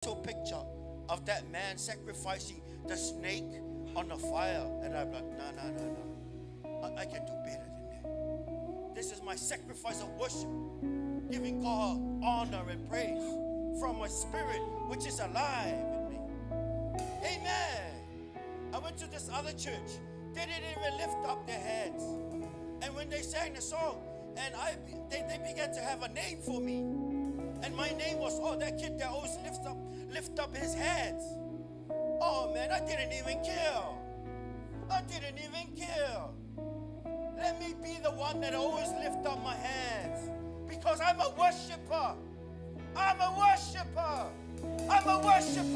mental picture of that man sacrificing the snake on the fire. And I'm like, no. I can do better than that. This is my sacrifice of worship, giving God honor and praise from my spirit, which is alive in me. Amen. I went to this other church. They didn't even lift up their hands. And when they sang the song, and they began to have a name for me. And my name was, that kid that always lift up his hands. Oh man, I didn't even care. Let me be the one that always lift up my hands. Because I'm a worshiper. I'm a worshiper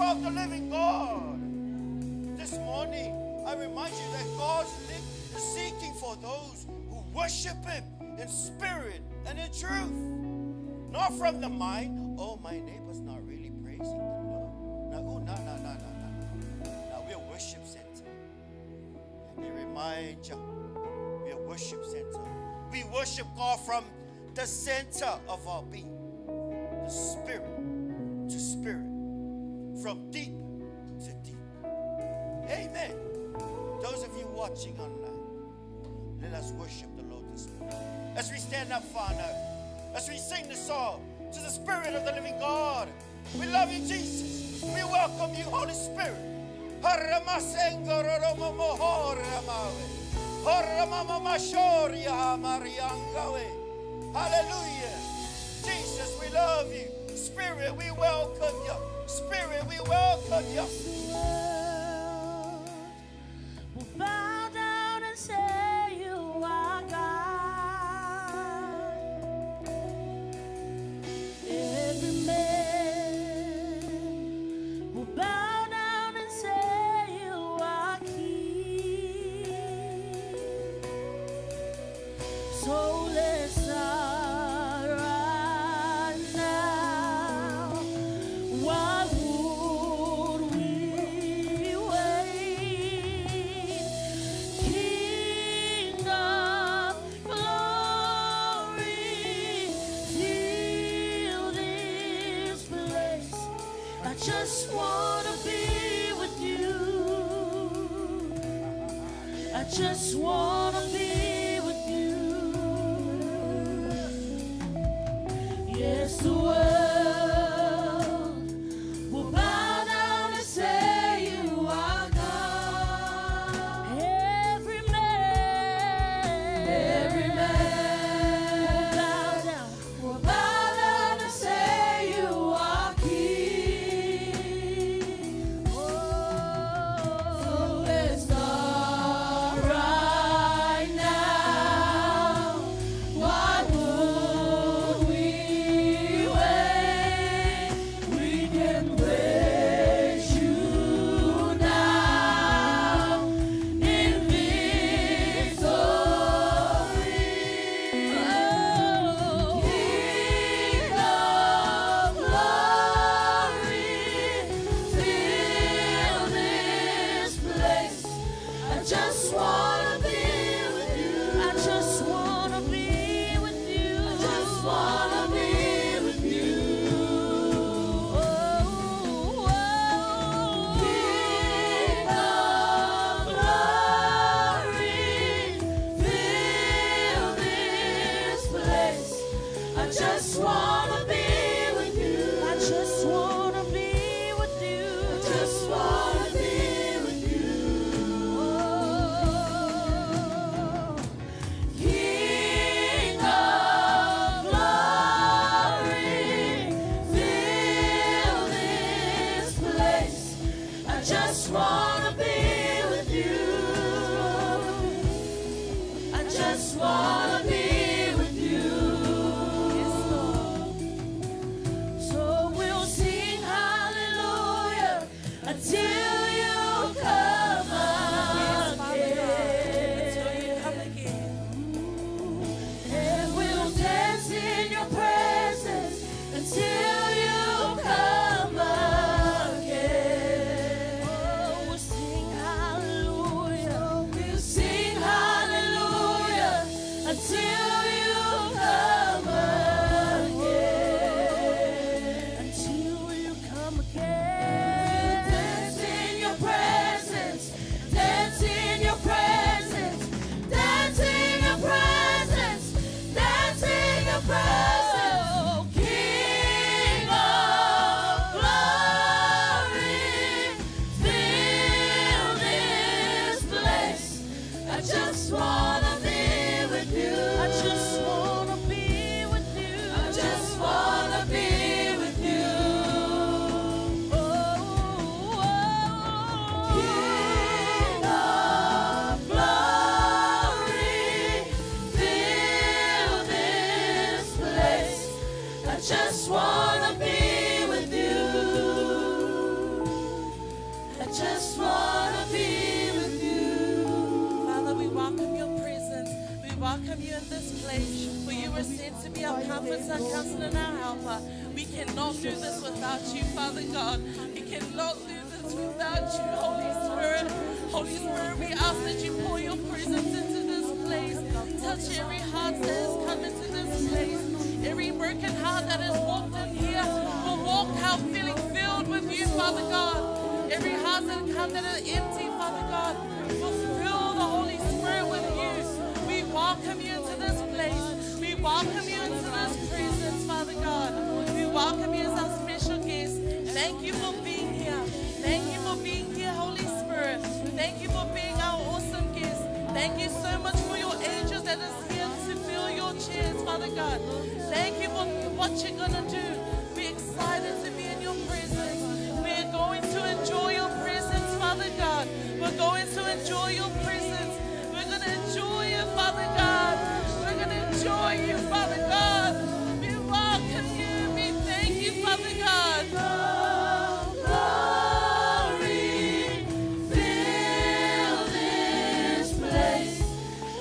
of the living God. This morning, I remind you that God is seeking for those who worship Him in spirit and in truth. Not from the mind, my neighbor's not really praising the Lord. No. Now we're a worship center. Let me remind you, we're a worship center. We worship God from the center of our being. The spirit to spirit. From deep to deep. Amen. Those of you watching online, let us worship the Lord this morning. As we stand up, Father, as we sing the song to the Spirit of the living God. We love you, Jesus. We welcome you, Holy Spirit. Hallelujah. Jesus, we love you. Spirit, we welcome you. Spirit, we welcome you. We'll bow down and say you are God. Every man will bow down and say you are King. So let's start right now. Why would we wait? King of glory, fill this place. I just wanna be with you. I just wanna be with you. Yes, the world will bow down and say you are God. Every man will bow down and say you are King. So let's start right now. place. For you were sent to be our comforter, counselor, and our helper. We cannot do this without you, Father God. We cannot do this without you, Holy Spirit. Holy Spirit, we ask that you pour your presence into this place. Touch every heart that has come into this place. Every broken heart that has walked in here will walk out feeling filled with you, Father God. Every heart that has come that is empty, Father God, will fill the Holy Spirit with you. We welcome you into this place. We welcome you into this presence, Father God. We welcome you as our special guest. Thank you for being here. Thank you for being here, Holy Spirit. Thank you for being our awesome guest. Thank you so much for your angels that is here to fill your chairs, Father God. Thank you for what you're going to do. We're excited to be in your presence. We're going to enjoy your presence, Father God. We're going to enjoy your presence. We're going to enjoy you, Father God. We're going to enjoy you, Father God. We welcome you. We thank you, Father God. Glory, fill this place.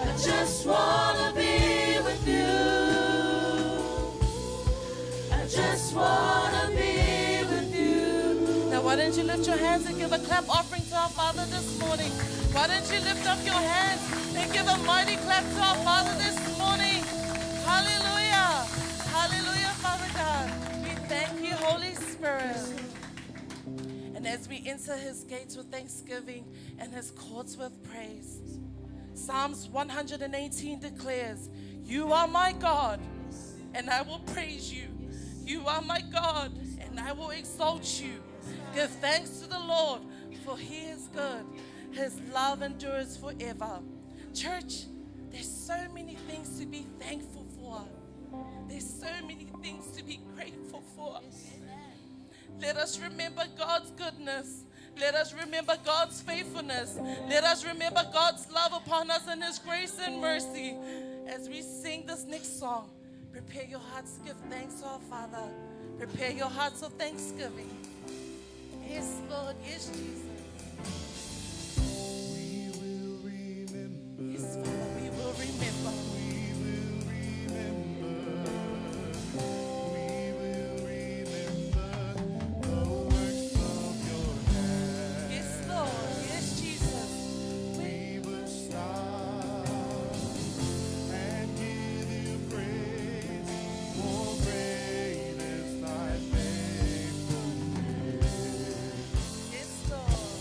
I just want to be with you. I just want to be with you. Now, why don't you lift your hands and give a clap offering to our Father this morning? Why don't you lift up your hands and give a mighty clap to our Father this morning? Hallelujah. Hallelujah, Father God. We thank you, Holy Spirit. And as we enter his gates with thanksgiving and his courts with praise, Psalms 118 declares, you are my God, and I will praise you. You are my God, and I will exalt you. Give thanks to the Lord, for he is good. His love endures forever. Church, there's so many things to be thankful for. There's so many things to be grateful for. Let us remember God's goodness. Let us remember God's faithfulness. Let us remember God's love upon us and his grace and mercy. As we sing this next song, prepare your hearts to give thanks to our Father. Prepare your hearts of thanksgiving. Yes, Lord. Yes, Jesus. We will remember. Yes, Father, we will remember. We will remember. We will remember the works of your hands. Yes, Lord. Yes, Jesus. We will stop and give you praise. For great is thy faithfulness. Yes, Lord.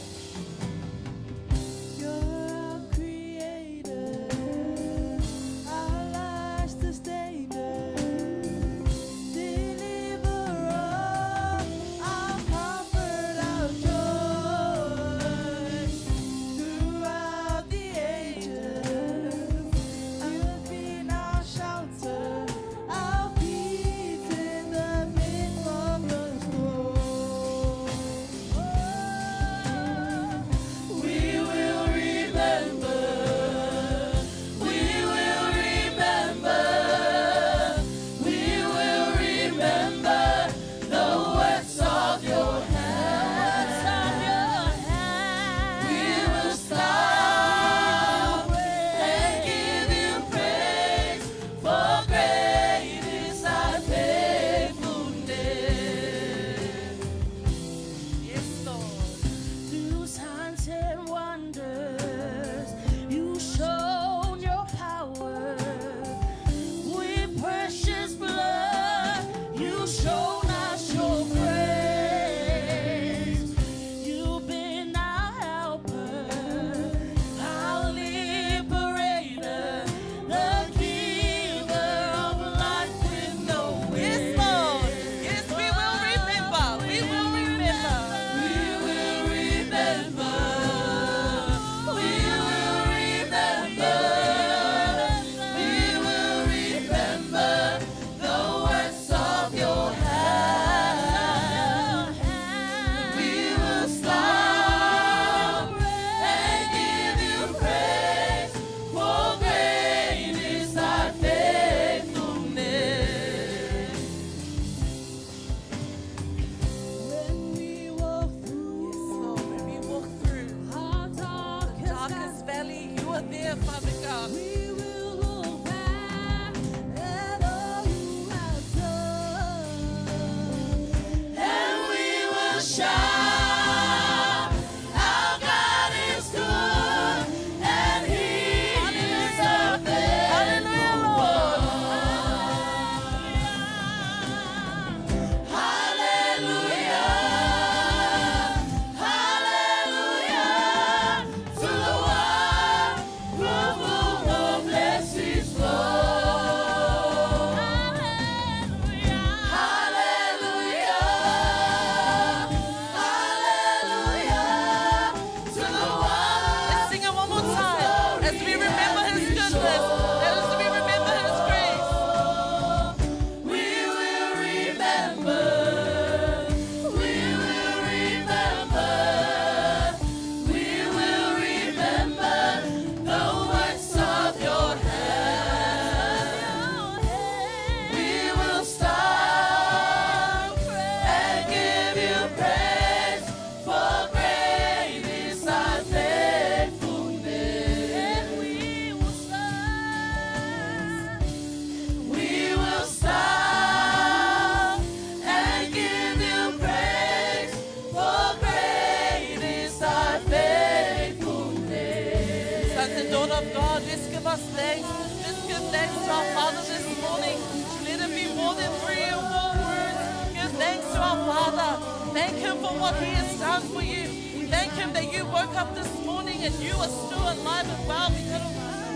us thanks. Let's give thanks to our Father this morning. Let it be more than 3 or 4 words. Give thanks to our Father. Thank Him for what He has done for you. Thank Him that you woke up this morning and you are still alive and well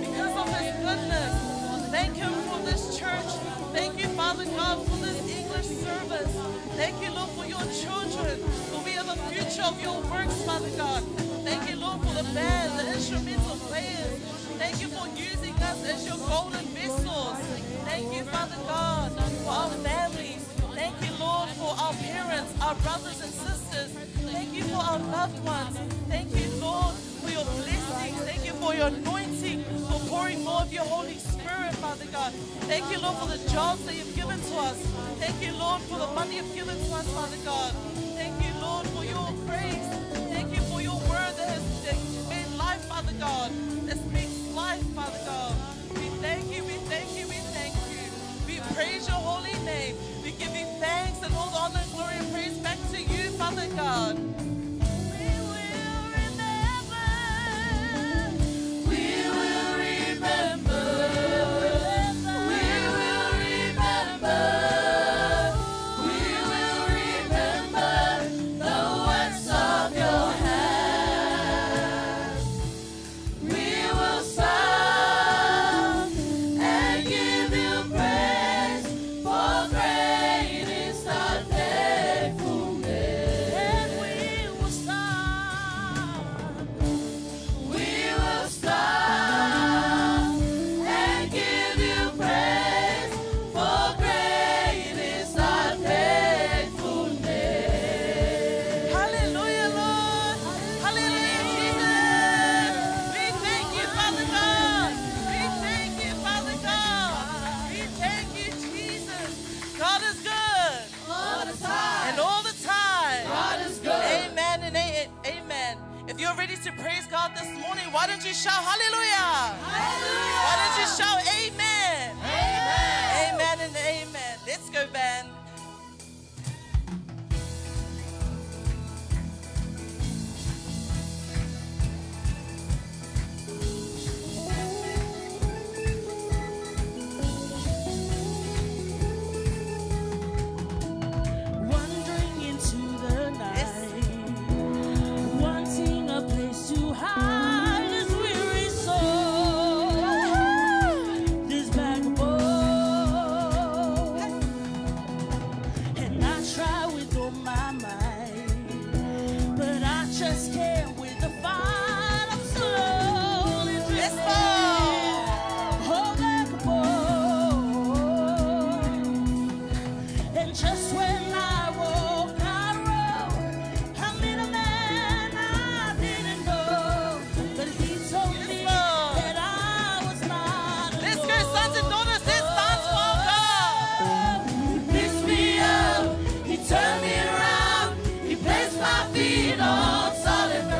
because of His goodness. Thank Him for this church. Thank you, Father God, for this English service. Thank you, Lord, for your children, for we are the future of your works, Father God. Thank you, Lord, for the band, the instrumental players. Thank you for using us as your golden vessels. Thank you, Father God, for our families. Thank you, Lord, for our parents, our brothers and sisters. Thank you for our loved ones. Thank you, Lord, for your blessing. Thank you for your anointing, for pouring more of your Holy Spirit, Father God. Thank you, Lord, for the jobs that you've given to us. Thank you, Lord, for the money you've given to us, Father God. Thank you, Lord, for your praise. Thank you for your word that has made life, Father God, that speaks life, Father God. We thank you, we thank you, we thank you. We praise your holy name. We give you thanks and all the honor and glory and praise back to you, Father God. Why don't you shout hallelujah? Hallelujah. Why don't you shout amen? Amen. Amen and amen. Let's go, band. Wandering into the night, wanting a place to hide. Turn me around, He placed my feet on solid ground.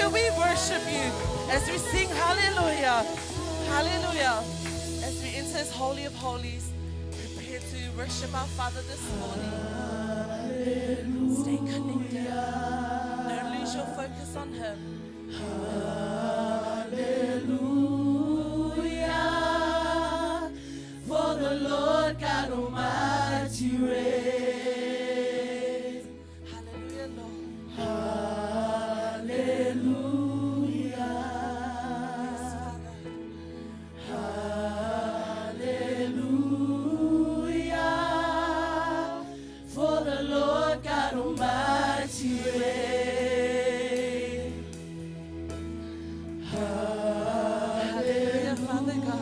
Hallelujah. We worship you as we sing hallelujah. Hallelujah. As we enter His Holy of Holies, prepare to worship our Father this morning. Stay connected. Don't lose your focus on Him. Hallelujah, for the Lord God Almighty reigns. Hallelujah, Lord. Hallelujah, Yes, Father. hallelujah, for the Lord God Almighty reigns. Hallelujah, Father God.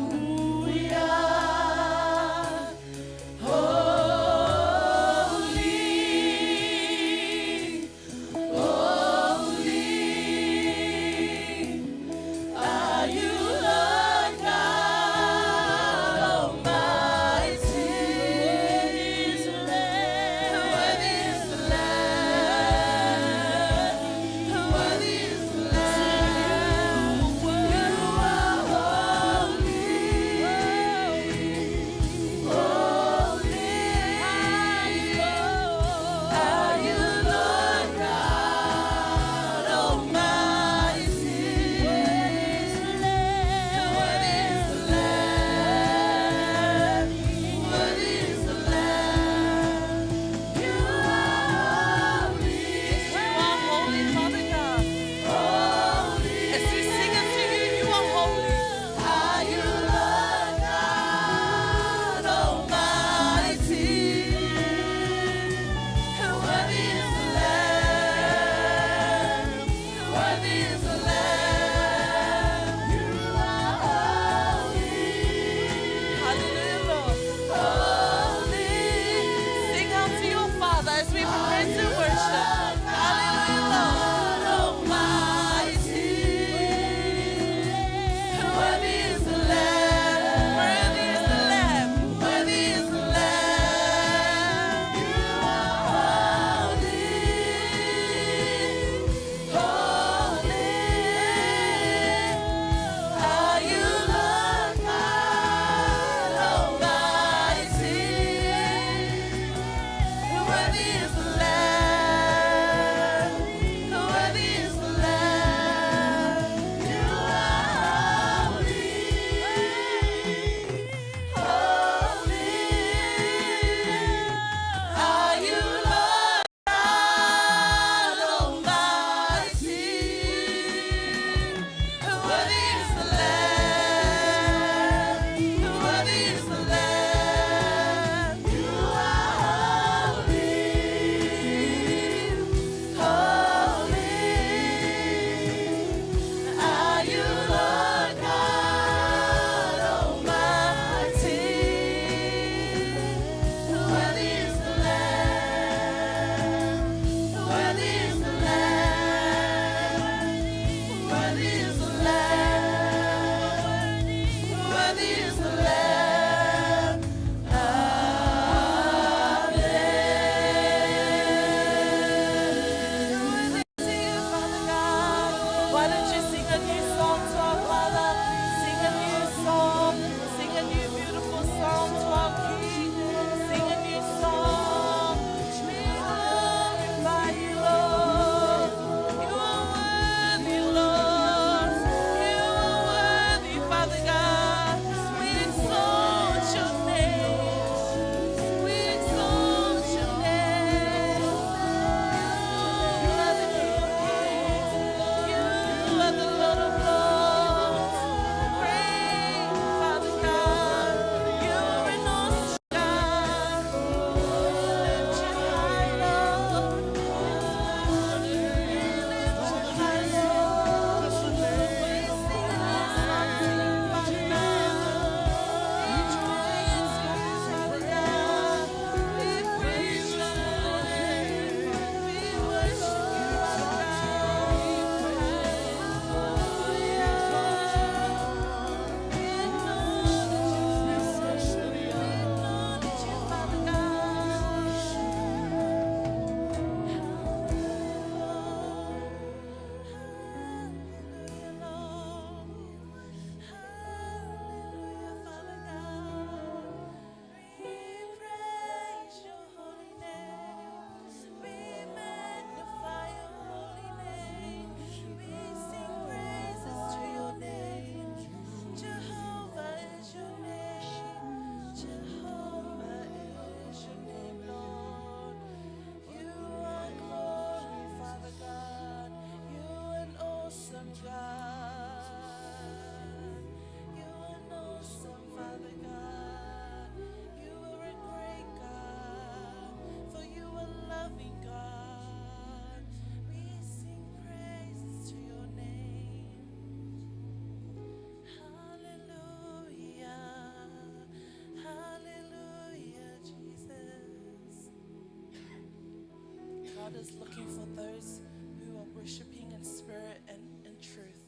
God is looking for those who are worshiping in spirit and in truth.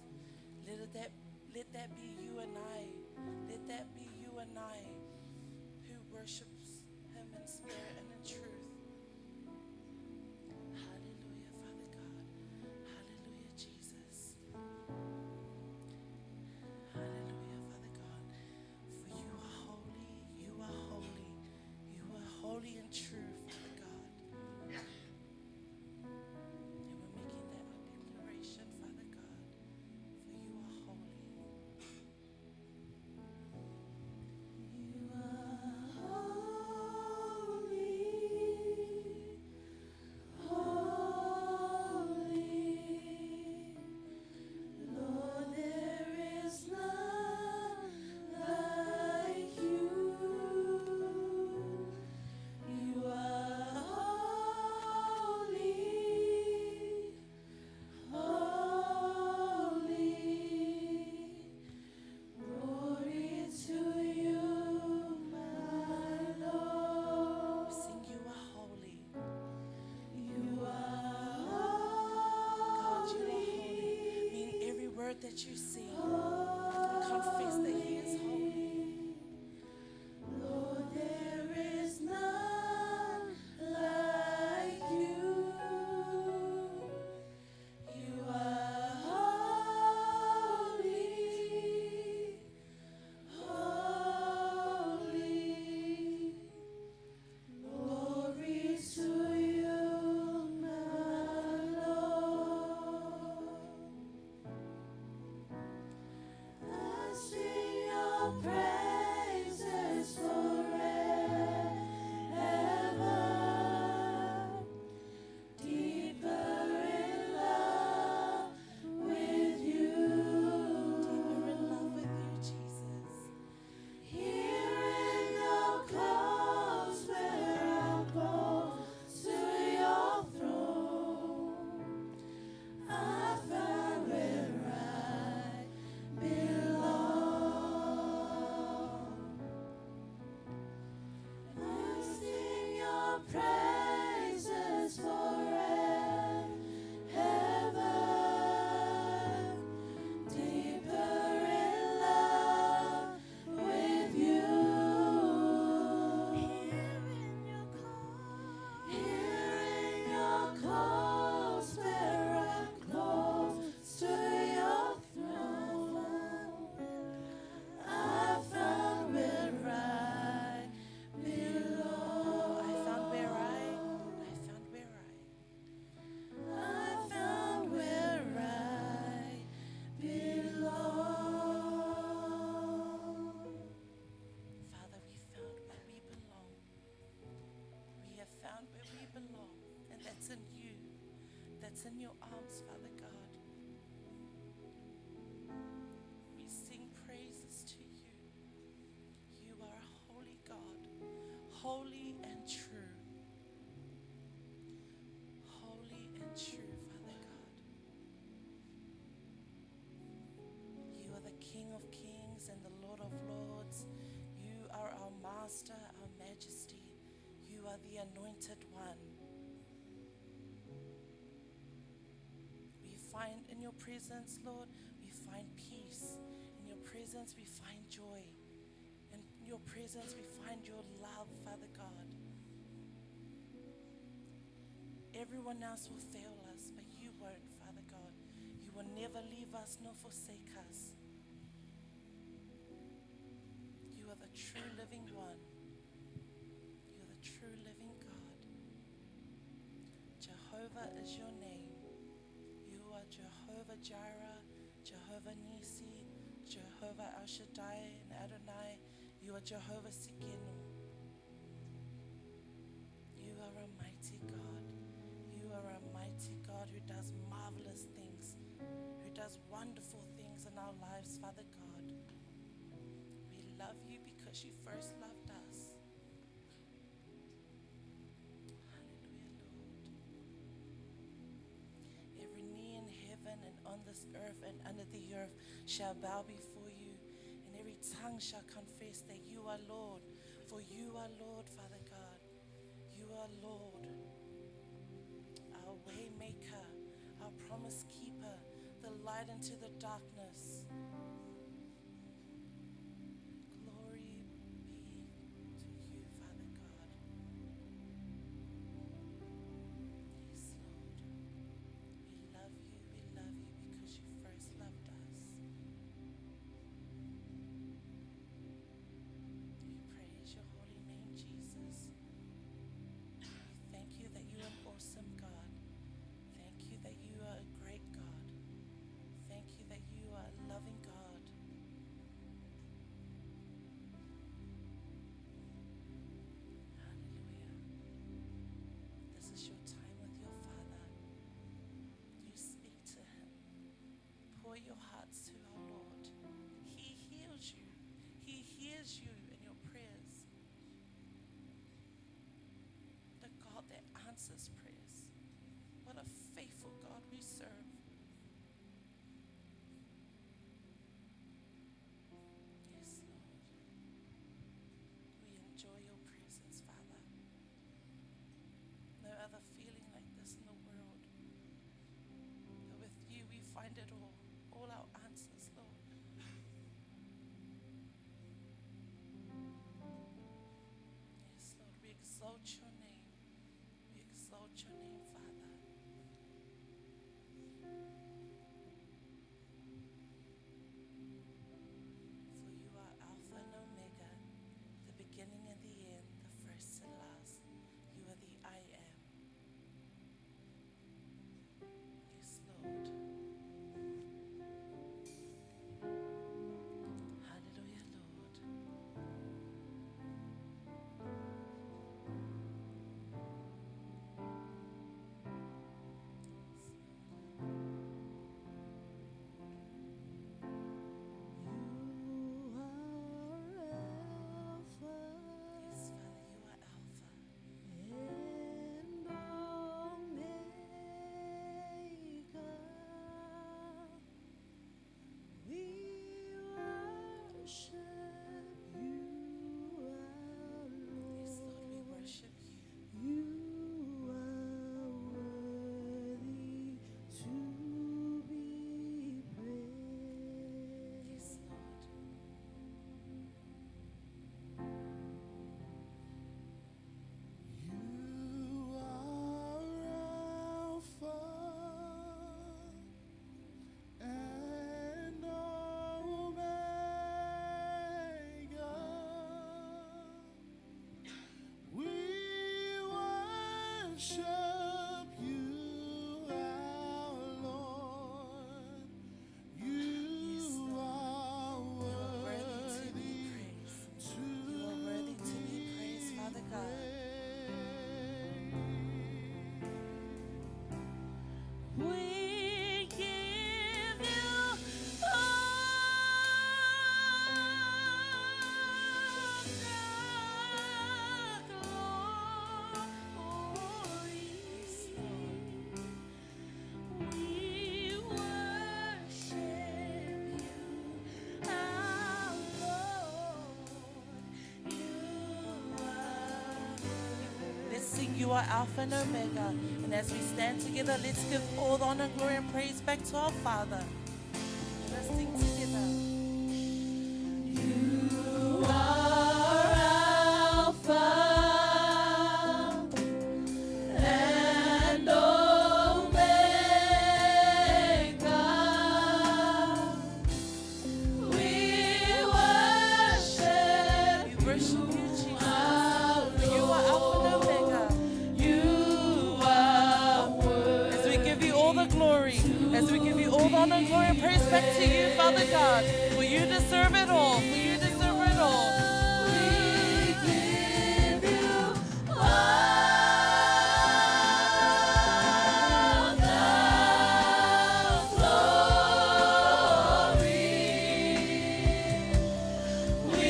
Let that be you and I. Let that be you and I who worships Him in spirit and in truth. Hallelujah, Father God. Hallelujah, Jesus. Hallelujah, Father God. For you are holy, you are holy, you are holy and true, Father God. And we're making that our declaration, Father God. For you are holy. You are holy, holy. Lord, there is none like you. You are holy, holy. Glory to you, my Lord. Sing, you are holy. You are God, you are holy. holy. Mean every word that you sing. Confess that He is holy. Lord, there is none like you. You are holy, holy. Glory to you, my Lord. I sing your praises forever, deeper in love with you. Deeper in love with you, Jesus. Here in your close where I'm close to your throne, I found where I belong. I sing your praises forever, deeper in love with you. Here in your close where I'm close to your throne, I found where I belong. I found where I found where I belong. Father, we found where we belong. We have found where we belong, and that's in you. That's in your arms, Father God. We sing praises to you. You are a holy God, holy and true. Holy and true, Father God. You are the King of kings and the Lord of lords. You are our Master, our Majesty. You are the Anointed One. We find in your presence, Lord, we find peace. In your presence, we find joy. In your presence, we find your love, Father God. Everyone else will fail us, but you won't, Father God. You will never leave us nor forsake us. You are the true living one. You are the true living God. Jehovah is your name. You are Jehovah Jireh, Jehovah Nisi, Jehovah El Shaddai and Adonai. You are Jehovah Sikenu. You are a mighty God. You are a mighty God who does marvelous things, who does wonderful things in our lives, Father God. We love you because you first loved us. Hallelujah, Lord. Every knee in heaven and on this earth and under the earth shall bow before you, and every tongue shall confess that you are Lord. For you are Lord, Father God. You are Lord. our promise keeper, the light into the darkness. Glory be to you, Father God. Yes, Lord. We love you because you first loved us. We praise your holy name, Jesus. We thank you that you are an awesome God. Thank you that you are a great God. Thank you that you are a loving God. Hallelujah. This is your time with your Father. You speak to him. Pour your hearts to our Lord. He heals you. He hears you in your prayers. The God that answers prayers. What a faithful God we serve. Yes, Lord. We enjoy your presence, Father. No other feeling like this in the world. But with you, we find it all our answers, Lord. Yes, Lord, we exalt your name. We exalt your name, Father. For you are Alpha and Omega, the beginning and the end, the first and last. You are the I am. Yes, Lord. Hallelujah, Lord. Yes, Father, you are Alpha. Yes, Lord, we worship you. Yes, Lord. You are Alpha and Omega. We worship you, our Lord. You Yes, Lord. are You are worthy to be worthy praised. to You are worthy to be praised, Father God. We give you Let's sing You Are Alpha and Omega. And as we stand together, let's give all the honor, glory, and praise back to our Father. Let's sing together. You are Alpha and Omega. We worship you, Jesus. You are Alpha and Omega. As we give you all the glory, as we give you all the honor, glory, and praise back to you, Father God. For you deserve it all. For you deserve it all. We give you all the glory. We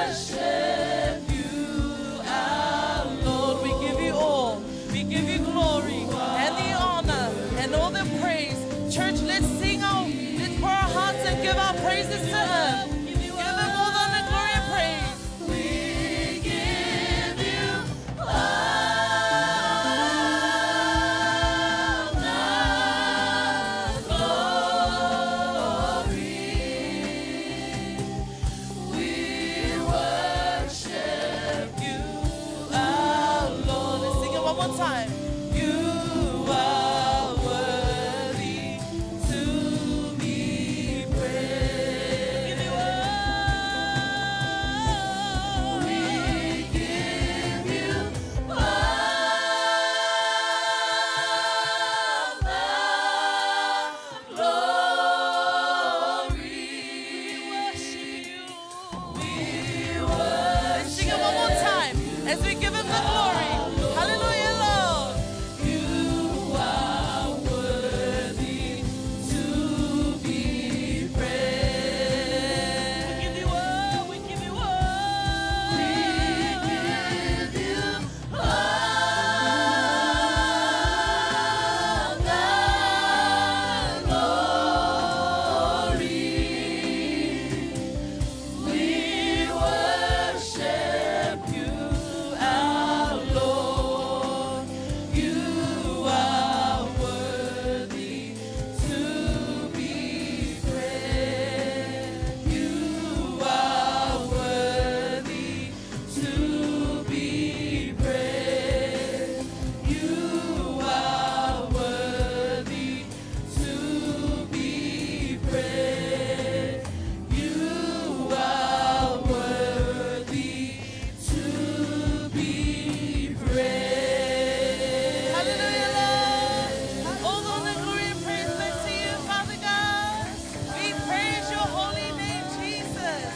worship you, our Lord. We give you all. We give you glory and the honor and all the praise. Church, let's sing out. Let's pour our hearts and give our praises to Him. time. You are worthy to be praised. We give you all the glory. We worship. Sing it one more time as we give him the glory. Hallelujah, Lord. You are worthy to be praised. We give you all. We give you all. We give you all the glory. We worship you, our Lord. You are worthy to be praised. You are worthy to be praised. You are worthy to be praised. You are worthy to be praised. Hallelujah, Lord. All honor, glory, and praise back to you, Father God. We praise your holy name, Jesus.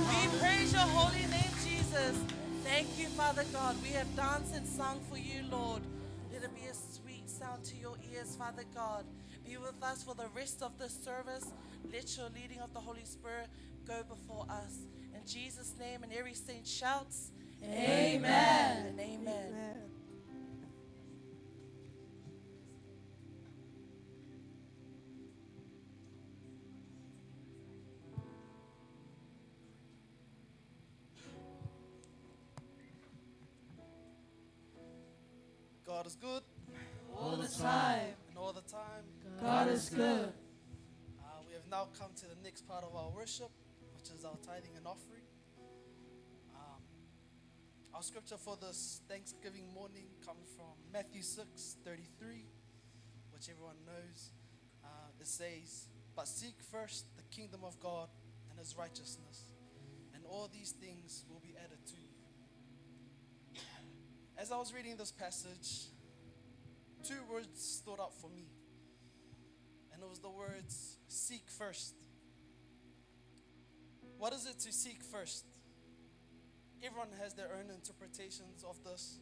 We praise your holy name, Jesus. Thank you, Father God. We have danced and sung for you, Lord. Let it be a sweet sound to your ears, Father God. Be with us for the rest of this service. Let your leading of the Holy Spirit go before us. In Jesus' name, and every saint shouts, Amen. And amen. God is good, All the time. and all the time. God is good. We have now come to the next part of our worship, which is our tithing and offering. Our scripture for this Thanksgiving morning comes from Matthew 6:33, which everyone knows. It says, "But seek first the kingdom of God and his righteousness, and all these things will be added to you." As I was reading this passage, two words stood out for me. And it was the words, seek first. What is it to seek first? Everyone has their own interpretations of this.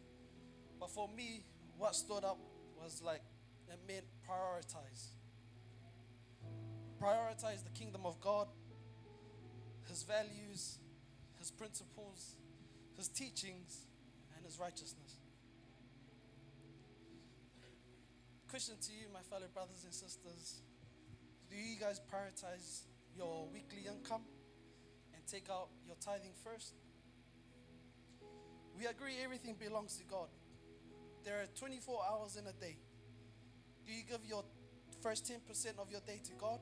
But for me, what stood up was like, it meant prioritize. Prioritize the kingdom of God, his values, his principles, his teachings, and his righteousness. Question to you, my fellow brothers and sisters. Do you guys prioritize your weekly income and take out your tithing first? We agree everything belongs to God. There are 24 hours in a day. Do you give your first 10% of your day to God?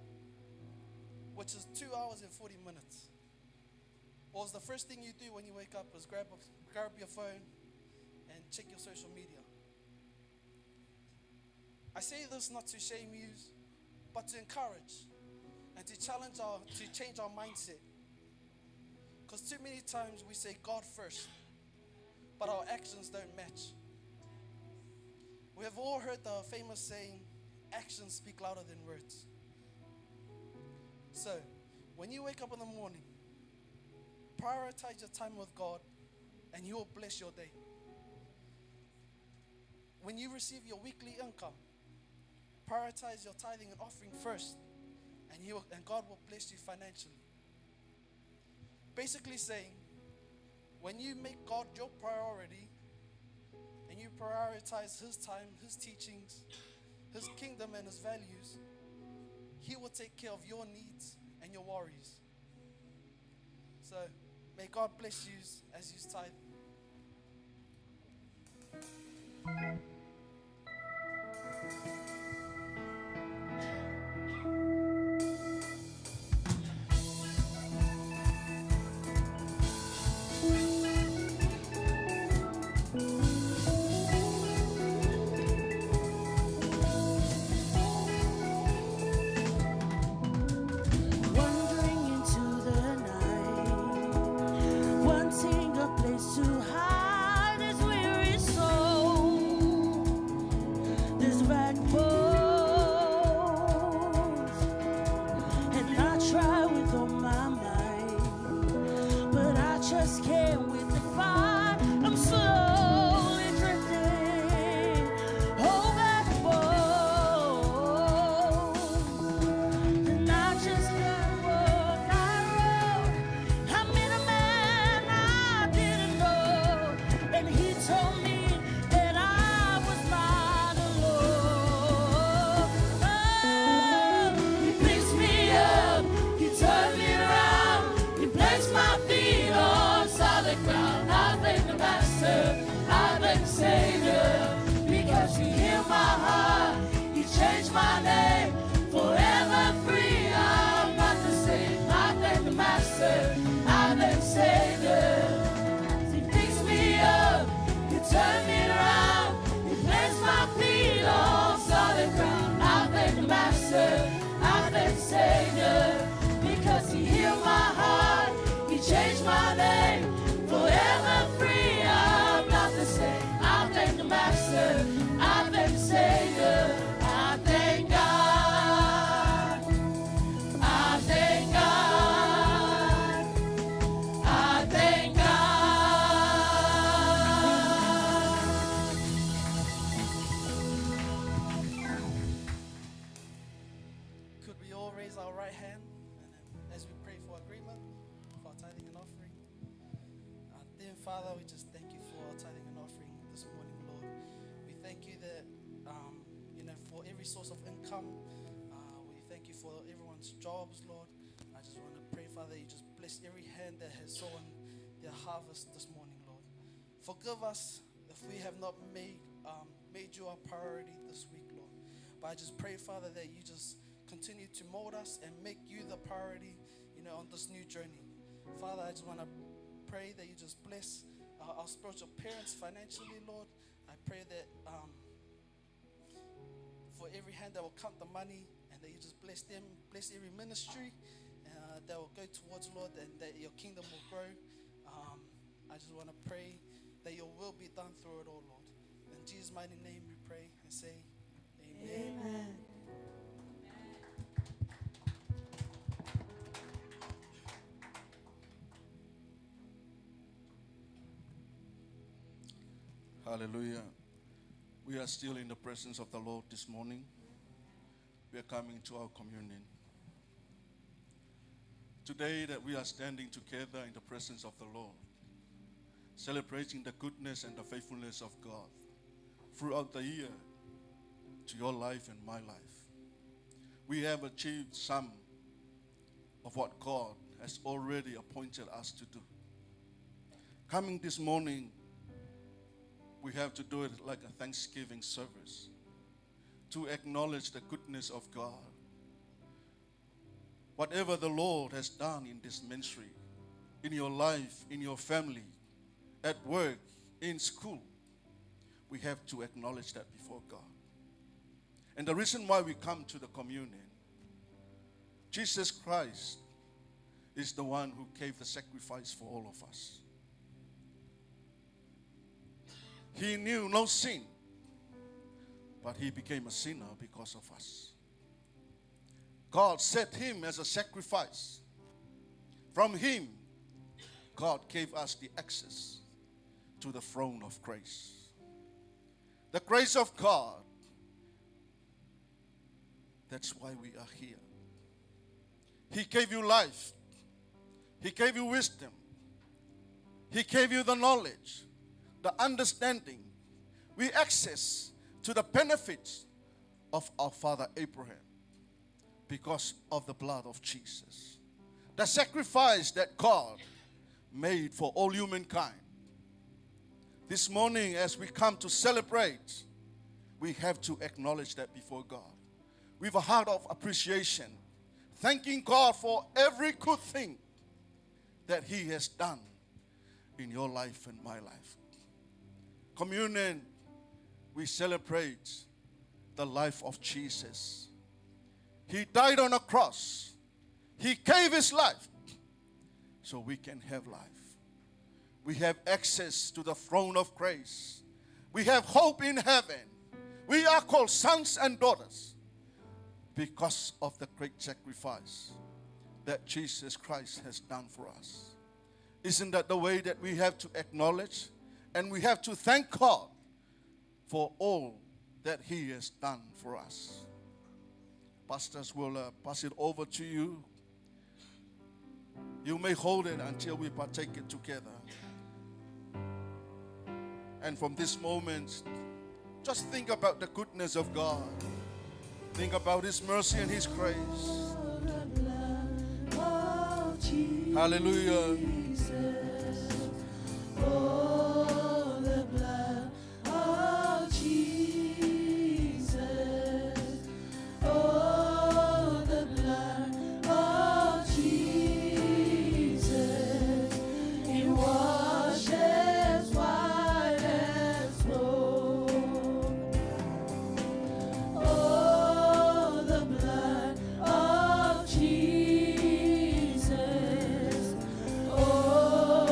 Which is 2 hours and 40 minutes. Or is the first thing you do when you wake up is grab your phone and check your social media? I say this not to shame you, but to encourage and to change our mindset. Because too many times we say God first, but our actions don't match. We have all heard the famous saying, actions speak louder than words. So, when you wake up in the morning, prioritize your time with God and He will bless your day. When you receive your weekly income, prioritize your tithing and offering first, and God will bless you financially. Basically saying, when you make God your priority and you prioritize His time, His teachings, His kingdom and His values, He will take care of your needs and your worries. So may God bless you as you tithe. right hand, and then as we pray for agreement, for our tithing and offering. Dear Father, we just thank you for our tithing and offering this morning, Lord. We thank you that, for every source of income. We thank you for everyone's jobs, Lord. I just want to pray, Father, you just bless every hand that has sown their harvest this morning, Lord. Forgive us if we have not made you our priority this week, Lord. But I just pray, Father, that you just continue to mold us and make you the priority, on this new journey. Father, I just want to pray that you just bless our spiritual parents financially, Lord. I pray that for every hand that will count the money, and that you just bless them, bless every ministry that will go towards, Lord, and that your kingdom will grow. I just want to pray that your will be done through it all, Lord. In Jesus' mighty name we pray and say, Amen. Amen. Hallelujah. We are still in the presence of the Lord this morning. We are coming to our communion. Today that we are standing together in the presence of the Lord, celebrating the goodness and the faithfulness of God throughout the year to your life and my life. We have achieved some of what God has already appointed us to do. Coming this morning, we have to do it like a Thanksgiving service to acknowledge the goodness of God. Whatever the Lord has done in this ministry, in your life, in your family, at work, in school, we have to acknowledge that before God. And the reason why we come to the communion, Jesus Christ is the one who gave the sacrifice for all of us. He knew no sin, but he became a sinner because of us. God set him as a sacrifice. From him, God gave us the access to the throne of grace. The grace of God, that's why we are here. He gave you life. He gave you wisdom. He gave you the knowledge, the understanding, we access to the benefits of our father Abraham because of the blood of Jesus. The sacrifice that God made for all humankind. This morning, as we come to celebrate, we have to acknowledge that before God with a heart of appreciation, thanking God for every good thing that he has done in your life and my life. Communion, we celebrate the life of Jesus. He died on a cross. He gave his life so we can have life. We have access to the throne of grace. We have hope in heaven. We are called sons and daughters because of the great sacrifice that Jesus Christ has done for us. Isn't that the way that we have to acknowledge and we have to thank God for all that he has done for us? Pastors will pass it over to you. You may hold it until we partake it together. And from this moment, just think about the goodness of God. Think about his mercy and his grace. Hallelujah. Oh, the blood of Jesus. Oh, the blood of Jesus. It washes white as snow. Oh, the blood of Jesus. Oh,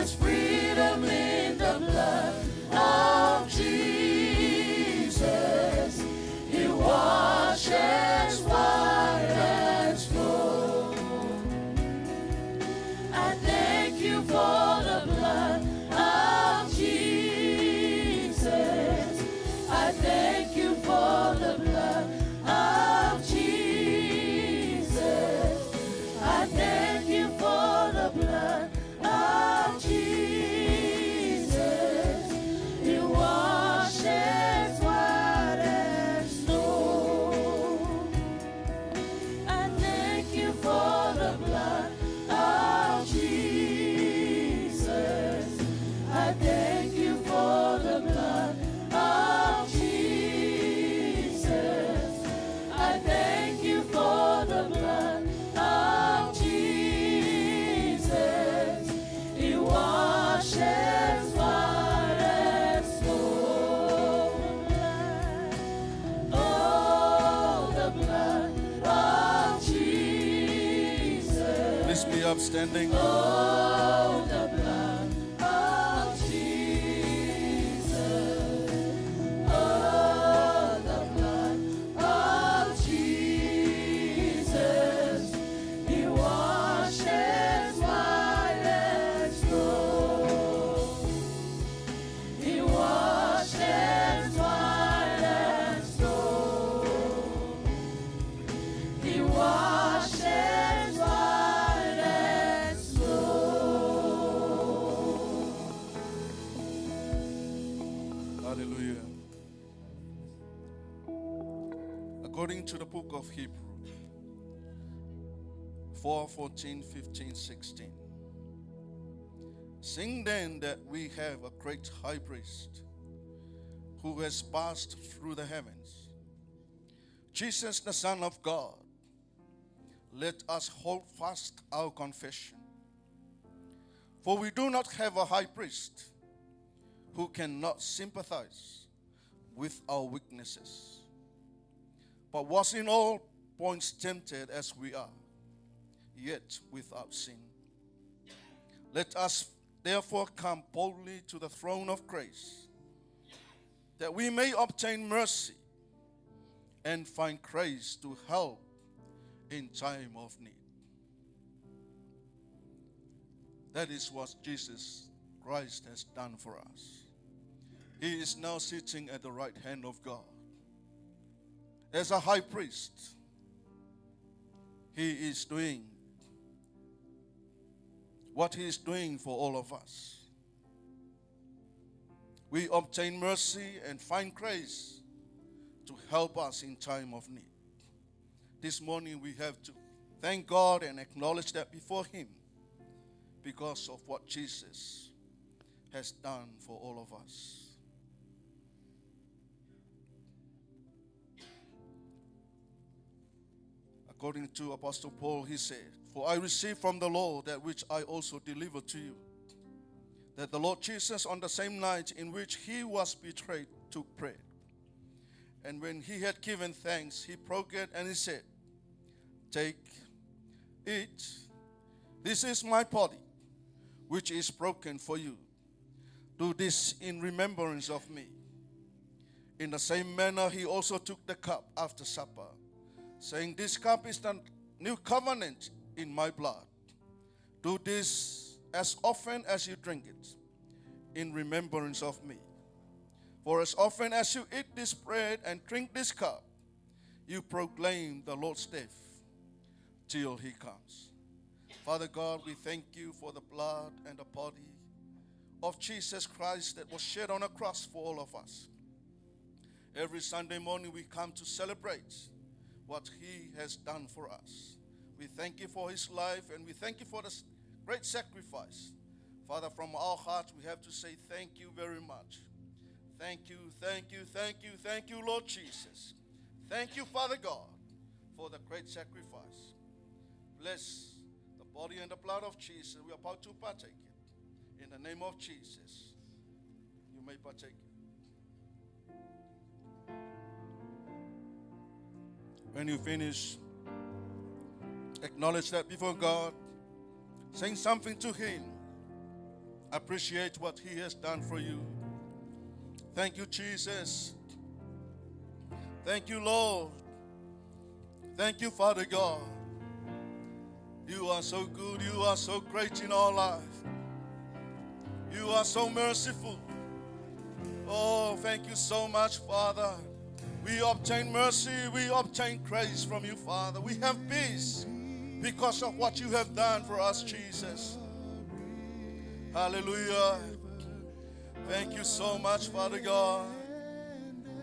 There's freedom in the blood of Jesus. He washes white as snow. I thank you for the blood of Jesus. I thank you for the blood of Jesus. I thank you for the blood of Jesus. He washes white as snow. I thank you for the blood of Jesus. I thank you for the blood of Jesus. I thank you for the blood of Jesus. He washes white as snow. Oh, the blood of Jesus. Please be upstanding. Oh, the blood of Jesus. Oh, the blood of Jesus. He washes white as snow. He washes white as snow. He washes white as snow. Hallelujah. According to the book of Hebrew 4:14, 15, 16. Seeing then that we have a great high priest who has passed through the heavens, Jesus the Son of God, let us hold fast our confession. For we do not have a high priest who cannot sympathize with our weaknesses, but was in all points tempted as we are, yet without sin. Let us therefore come boldly to the throne of grace, that we may obtain mercy and find grace to help in time of need. That is what Jesus Christ has done for us. He is now sitting at the right hand of God. As a high priest, he is doing what he is doing for all of us. We obtain mercy and find grace to help us in time of need. This morning we have to thank God and acknowledge that before him because of what Jesus has done for all of us. According to Apostle Paul, he said, "For I received from the Lord that which I also delivered to you, that the Lord Jesus on the same night in which he was betrayed took bread. And when he had given thanks, he broke it and he said, 'Take, eat. This is my body, which is broken for you. Do this in remembrance of me.' In the same manner, he also took the cup after supper, saying, 'This cup is the new covenant in my blood. Do this as often as you drink it in remembrance of me. For as often as you eat this bread and drink this cup, you proclaim the Lord's death till he comes.'" Father God, we thank you for the blood and the body of Jesus Christ that was shed on a cross for all of us. Every Sunday morning we come to celebrate what he has done for us. We thank you for his life and we thank you for this great sacrifice. Father, from our hearts we have to say thank you very much. Thank you, thank you, thank you, thank you, Lord Jesus. Thank you, Father God, for the great sacrifice. Bless the body and the blood of Jesus. We are about to partake it. In the name of Jesus, you may partake it. When you finish, acknowledge that before God, saying something to him. appreciate what He has done for you. Thank you, Jesus. Thank you, Lord. Thank you, Father God. You are so good. You are so great in our life. You are so merciful. Oh, thank you so much, Father. We obtain mercy. We obtain grace from you, Father. We have peace because of what you have done for us, Jesus. Hallelujah. Thank you so much, Father God.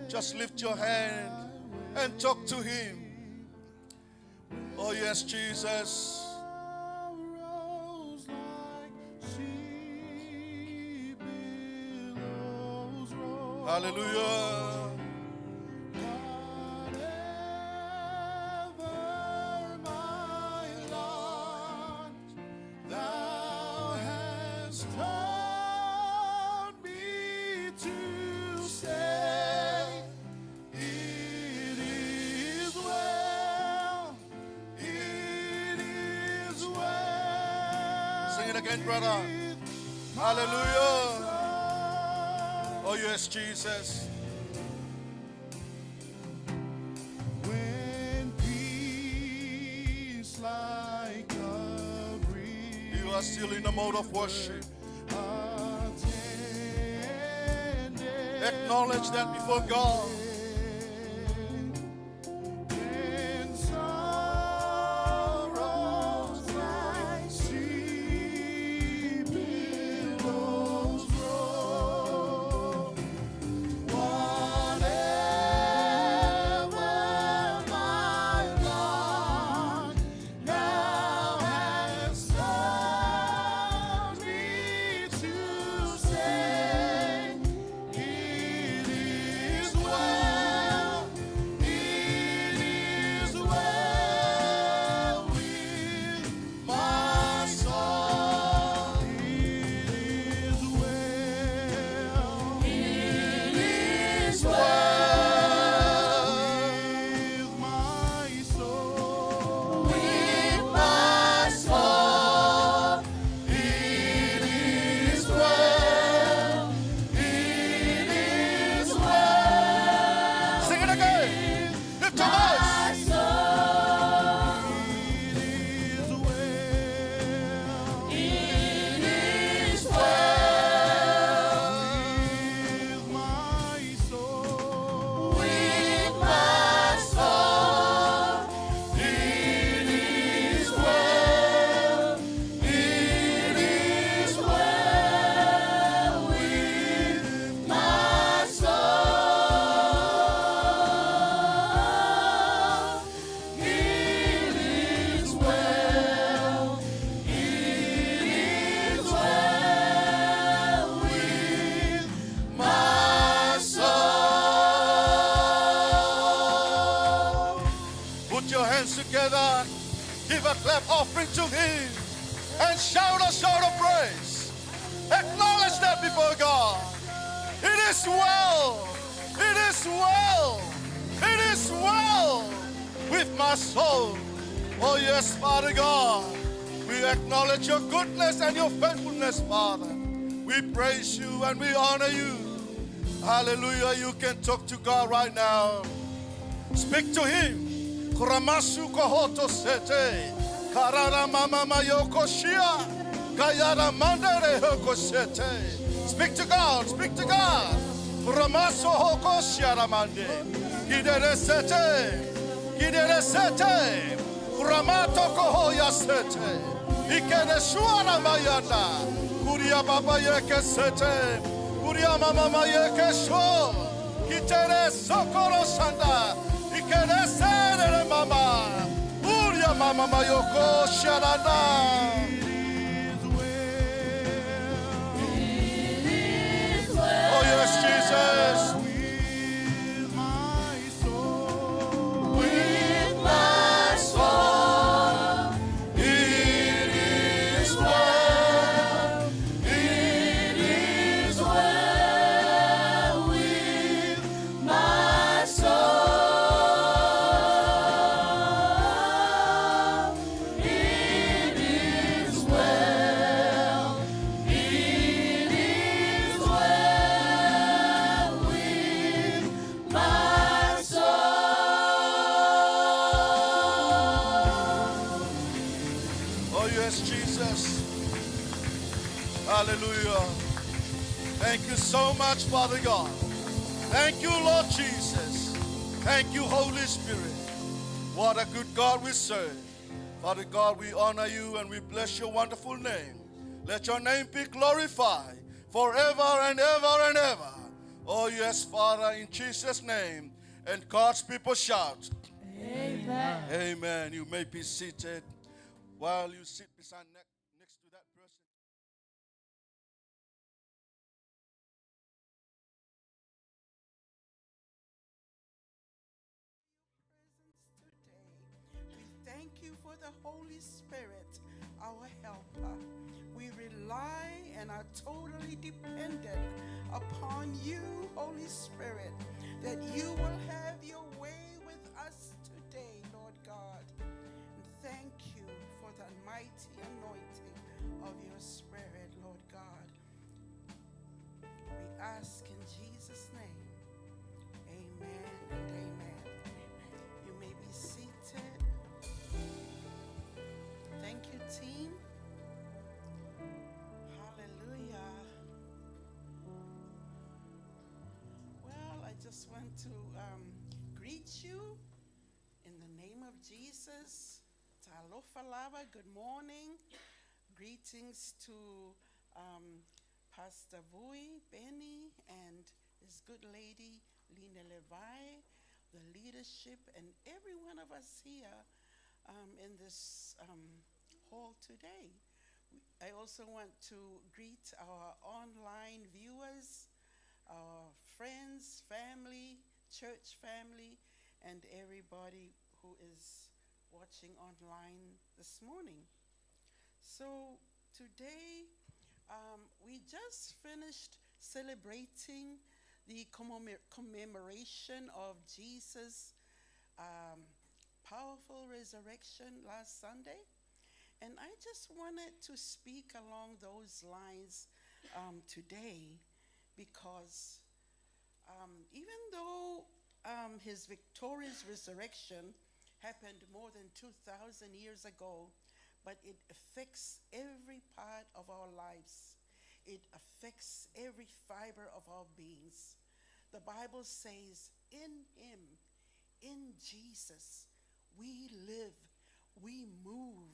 Just lift your hand and talk to Him. Oh, yes, Jesus. Hallelujah. Thou hast taught me to say, it is well, it is well. Sing it again, brother. Hallelujah. Oh, yes, Jesus. When peace like a breeze You are still in the mode of worship. attended, Acknowledge that before God. and sorrows like sea billows roll. Whatever my lot, Thou hast taught me to say, it is well, it is well with my soul. It is well, it is well with my soul. With my soul, it is well, it is well. Sing it again. Lift your voice. Put your hands together. Give a clap offering to Him. And shout a shout of praise. Acknowledge that before God. It is well. It is well. It is well with my soul. Oh, yes, Father God. We acknowledge your goodness and your faithfulness, Father. We praise you and we honor you. Hallelujah. You can talk to God right now. Speak to Him. Kuramasu kohoto sete. Karara mama mayoko shia. Kayara mandare hoko sete. Speak to God. Speak to God. Kuramaso hoko shiara mande. Gidere sete. Gidere sete. Kuramato kohoya sete. Ikere shuana mayanda. Kuria baba yeke sete. Kuria mama mayeke sho. Kitere sokoro sanda. Ikere sere mama. Uria mama mayoko sharada. Oh yes, Jesus. With my soul, With my soul, it is well. It is well with my soul. It is Lord. Thank you so much, Father God. Thank you, Lord Jesus. Thank you, Holy Spirit. What a good God we serve. Father God, we honor you and we bless your wonderful name. Let your name be glorified forever and ever and ever. Oh, yes, Father, in Jesus' name. And God's people shout. Amen. Amen. You may be seated. While you sit beside next to that person. Today, we thank you for the Holy Spirit, our helper. We rely and are totally dependent upon you, Holy Spirit, that you will have your way with us today, Lord God. And thank you for the mighty anointing of your Spirit, Lord God. We ask in Jesus' name, amen and amen. You may be seated. Thank you, team. Hallelujah. Well, I just want to greet you in the name of Jesus. Talofa lava, good morning. Greetings to Pastor Vui, Benny, and his good lady, Lena Levi, the leadership, and every one of us here in this hall today. I also want to greet our online viewers, our friends, family, church family, and everybody who is watching online this morning. So today, we just finished celebrating the commemoration of Jesus' powerful resurrection last Sunday. And I just wanted to speak along those lines today because even though his victorious resurrection happened more than 2,000 years ago, but it affects every part of our lives. It affects every fiber of our beings. The Bible says, in him, in Jesus, we live, we move,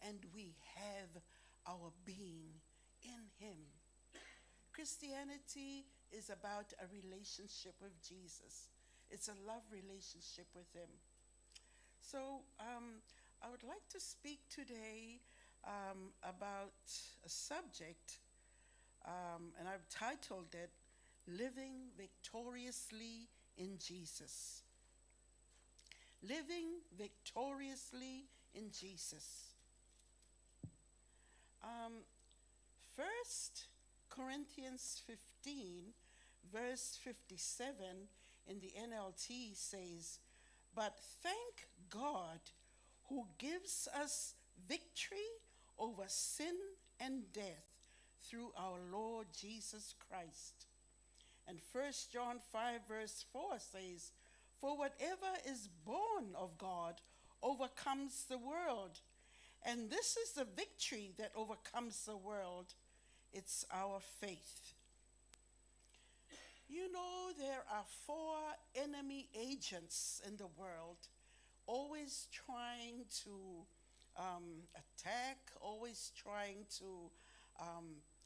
and we have our being in him. Christianity is about a relationship with Jesus. It's a love relationship with him. So I would like to speak today about a subject, and I've titled it, Living Victoriously in Jesus. Living victoriously in Jesus. 1 Corinthians 15, verse 57 in the NLT says, "But thank God who gives us victory over sin and death through our Lord Jesus Christ." And 1 John 5, verse 4 says, "For whatever is born of God overcomes the world. And this is the victory that overcomes the world. It's our faith." You know, there are 4 enemy agents in the world, always trying to attack, always trying to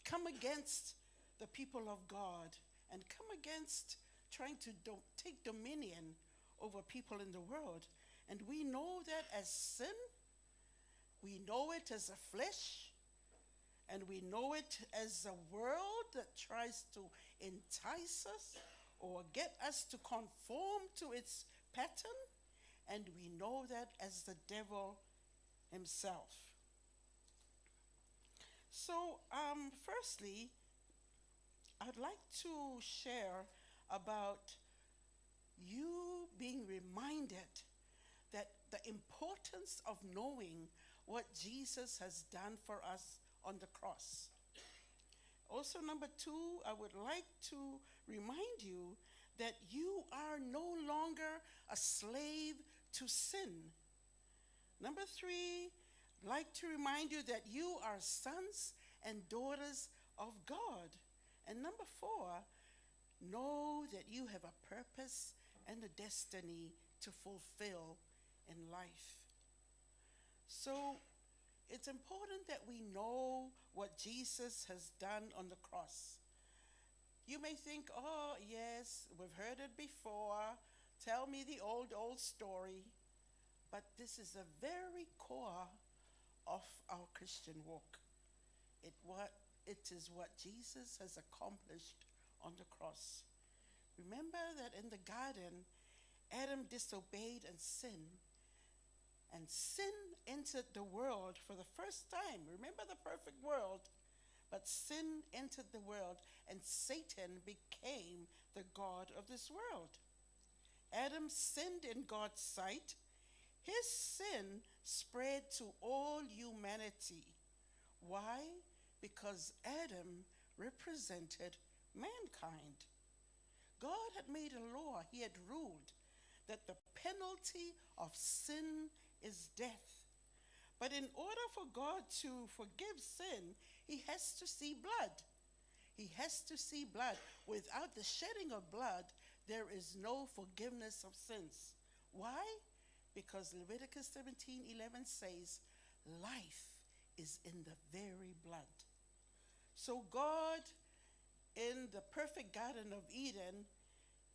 come against the people of God and come against trying to take dominion over people in the world. And we know that as sin, we know it as a flesh, and we know it as a world that tries to entice us or get us to conform to its pattern, and we know that as the devil himself. So, firstly, I'd like to share about you being reminded that the importance of knowing what Jesus has done for us on the cross. Also, number 2, I would like to remind you that you are no longer a slave to sin. Number 3, I'd like to remind you that you are sons and daughters of God. And number 4, know that you have a purpose and a destiny to fulfill in life. So it's important that we know what Jesus has done on the cross. You may think, oh, yes, we've heard it before. Tell me the old story. But this is the very core of our Christian walk. It is what Jesus has accomplished on the cross. Remember that in the garden, Adam disobeyed and sinned. And sin entered the world for the first time. Remember the perfect world? But sin entered the world, and Satan became the god of this world. Adam sinned in God's sight. His sin spread to all humanity. Why? Because Adam represented mankind. God had made a law, he had ruled that the penalty of sin is death. But in order for God to forgive sin, he has to see blood. He has to see blood. Without the shedding of blood, there is no forgiveness of sins. Why? Because Leviticus 17:11 says, life is in the very blood. So God, in the perfect Garden of Eden,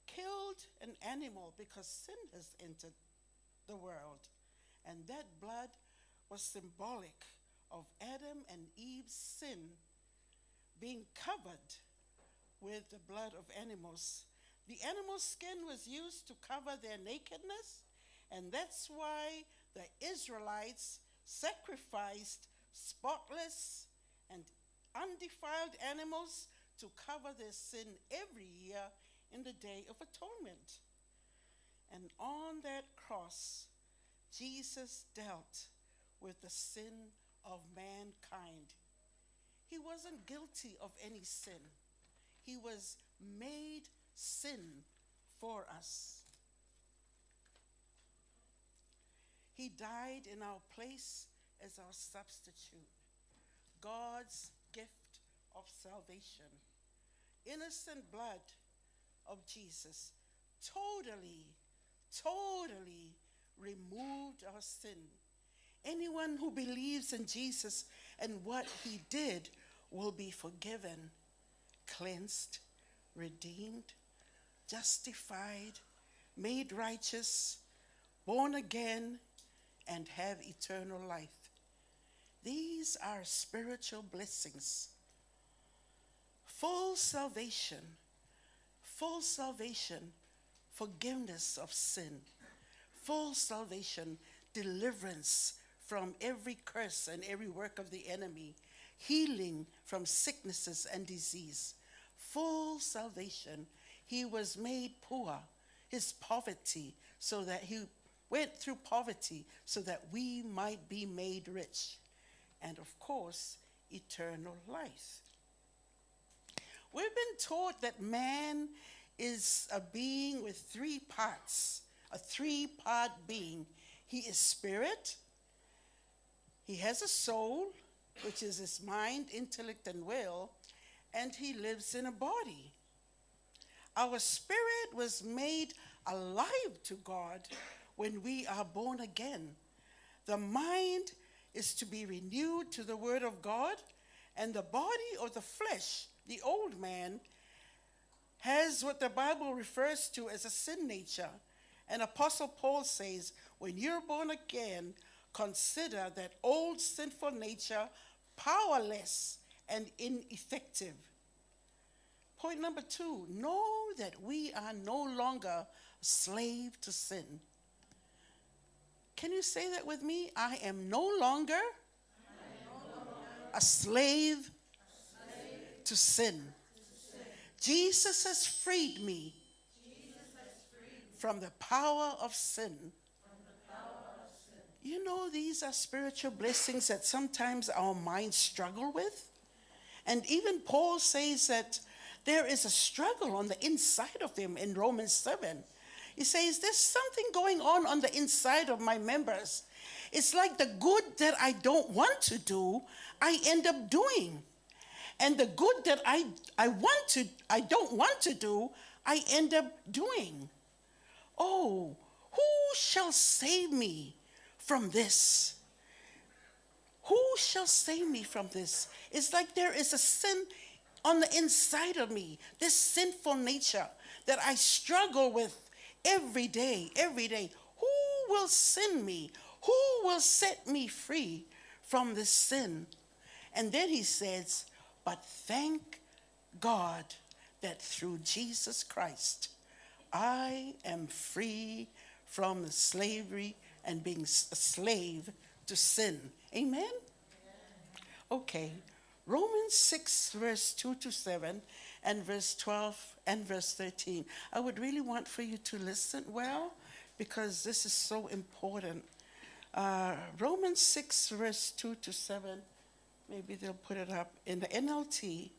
killed an animal because sin has entered the world. And that blood was symbolic of Adam and Eve's sin being covered with the blood of animals. The animal skin was used to cover their nakedness, and that's why the Israelites sacrificed spotless and undefiled animals to cover their sin every year in the Day of Atonement. And on that cross, Jesus dealt with the sin of mankind. He wasn't guilty of any sin. He was made sin for us. He died in our place as our substitute. God's gift of salvation. Innocent blood of Jesus totally removed our sin. Anyone who believes in Jesus and what he did will be forgiven, cleansed, redeemed, justified, made righteous, born again, and have eternal life. These are spiritual blessings. Full salvation, forgiveness of sin, full salvation, deliverance from every curse and every work of the enemy, healing from sicknesses and disease, full salvation. He was made poor, his poverty, so that he went through poverty so that we might be made rich. And of course, eternal life. We've been taught that man is a being with 3 parts, a 3-part being. He is spirit, he has a soul, which is his mind, intellect, and will, and he lives in a body. Our spirit was made alive to God when we are born again. The mind is to be renewed to the word of God, and the body or the flesh, the old man, has what the Bible refers to as a sin nature. And Apostle Paul says, when you're born again, consider that old sinful nature powerless and ineffective. Point number 2, know that we are no longer a slave to sin. Can you say that with me? I am no longer a slave to sin. Jesus has freed me from the power of sin. You know, these are spiritual blessings that sometimes our minds struggle with. And even Paul says that there is a struggle on the inside of him in Romans 7. He says, there's something going on the inside of my members. It's like the good that I don't want to do, I end up doing. And the good that I don't want to do, I end up doing. Oh, who shall save me from this? Who shall save me from this? It's like there is a sin on the inside of me, this sinful nature that I struggle with every day, every day. Who will send me? Who will set me free from this sin? And then he says, but thank God that through Jesus Christ, I am free from the slavery and being a slave to sin. Amen? Okay. Romans 6, verse 2 to 7, and verse 12 and verse 13. I would really want for you to listen well, because this is so important. Romans 6, verse 2 to 7. Maybe they'll put it up in the NLT.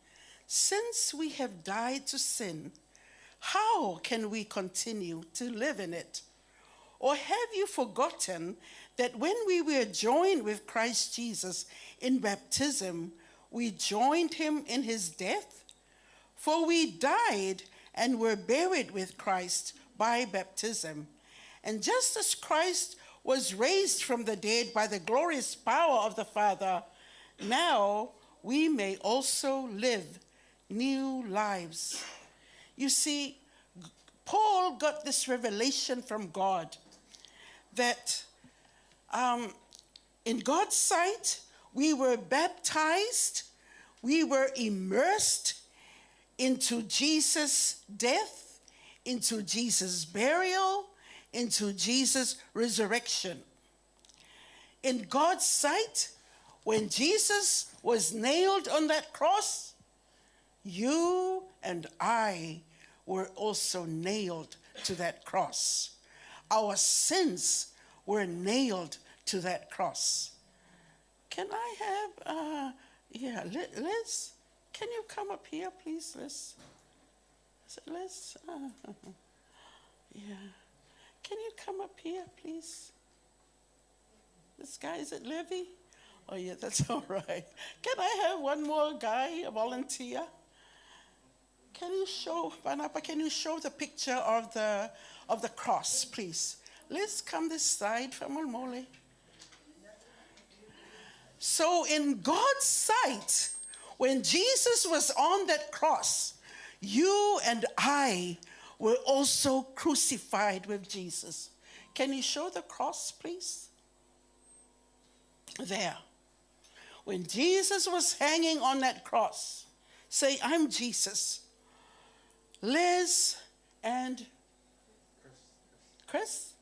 Since we have died to sin, how can we continue to live in it? Or have you forgotten that when we were joined with Christ Jesus in baptism, we joined him in his death? For we died and were buried with Christ by baptism. And just as Christ was raised from the dead by the glorious power of the Father, now we may also live new lives. You see, Paul got this revelation from God that in God's sight, we were baptized, we were immersed into Jesus' death, into Jesus' burial, into Jesus' resurrection. In God's sight, when Jesus was nailed on that cross, you and I were also nailed to that cross. Our sins were nailed to that cross. Can I have, Liz, can you come up here, please, Liz? Liz, yeah. Can you come up here, please? This guy, is it Levy? Oh, yeah, that's all right. Can I have one more guy, a volunteer? Can you show, Banapa, can you show the picture of the cross, please? Let's come this side from Mulmole. So in God's sight, when Jesus was on that cross, you and I were also crucified with Jesus. Can you show the cross, please? There. When Jesus was hanging on that cross, say, I'm Jesus. Liz and Chris?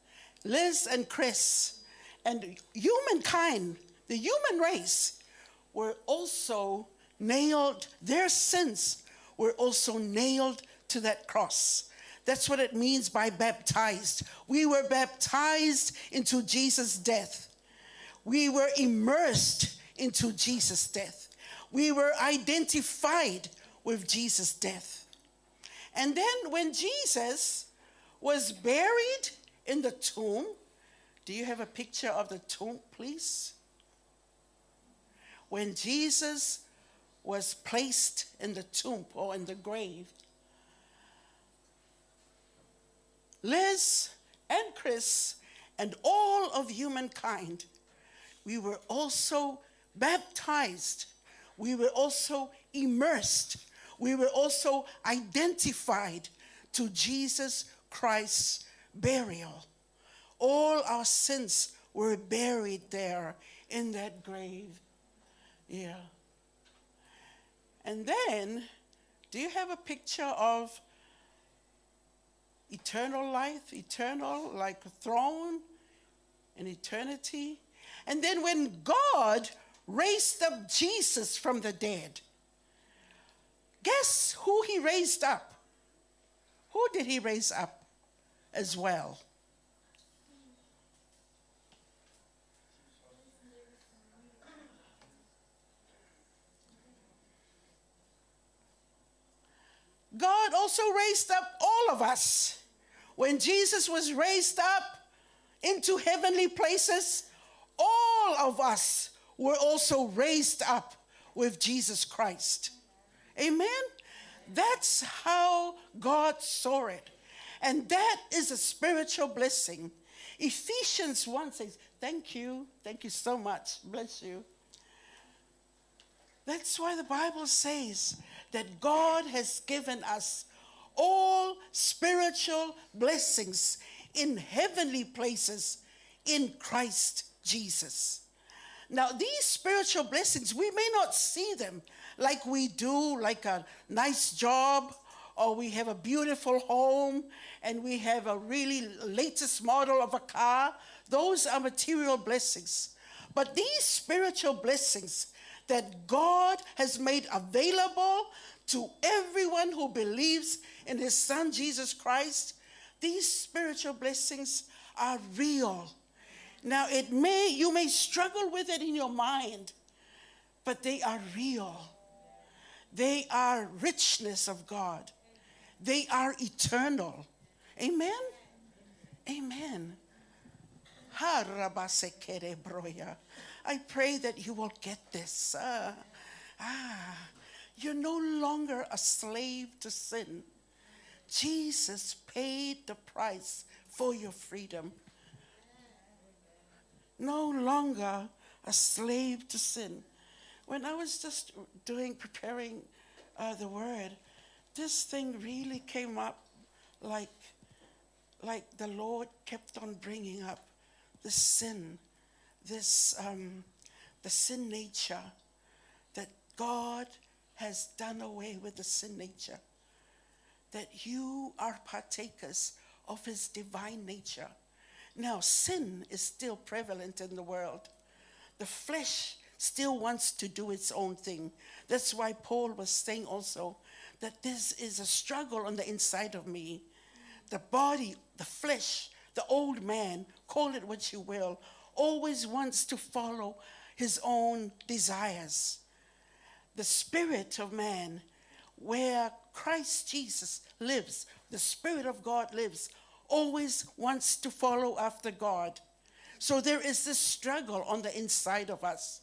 Liz and Chris. And humankind, the human race, were also nailed, their sins were also nailed to that cross. That's what it means by baptized. We were baptized into Jesus' death. We were immersed into Jesus' death. We were identified with Jesus' death. And then when Jesus was buried in the tomb, do you have a picture of the tomb, please? When Jesus was placed in the tomb or in the grave, Liz and Chris and all of humankind, we were also baptized. We were also immersed. We were also identified to Jesus Christ's burial. All our sins were buried there in that grave. Yeah. And then, do you have a picture of eternal life, eternal like a throne in eternity? And then when God raised up Jesus from the dead, guess who he raised up? Who did he raise up as well? God also raised up all of us. When Jesus was raised up into heavenly places, all of us were also raised up with Jesus Christ. Amen? That's how God saw it. And that is a spiritual blessing. Ephesians 1 says, thank you so much, bless you. That's why the Bible says that God has given us all spiritual blessings in heavenly places in Christ Jesus. Now, these spiritual blessings, we may not see them like we do, like a nice job, or we have a beautiful home, and we have a really latest model of a car. Those are material blessings. But these spiritual blessings that God has made available to everyone who believes in his Son, Jesus Christ, these spiritual blessings are real. Now, you may struggle with it in your mind, but they are real. They are richness of God. They are eternal. Amen? Amen. I pray that you will get this. You're no longer a slave to sin. Jesus paid the price for your freedom. No longer a slave to sin. When I was just preparing the word, this thing really came up like the Lord kept on bringing up the sin, the sin nature, that God has done away with the sin nature, that you are partakers of his divine nature. Now, sin is still prevalent in the world. The flesh still wants to do its own thing. That's why Paul was saying also that this is a struggle on the inside of me. The body, the flesh, the old man, call it what you will, always wants to follow his own desires. The spirit of man, where Christ Jesus lives, the Spirit of God lives, always wants to follow after God. So there is this struggle on the inside of us.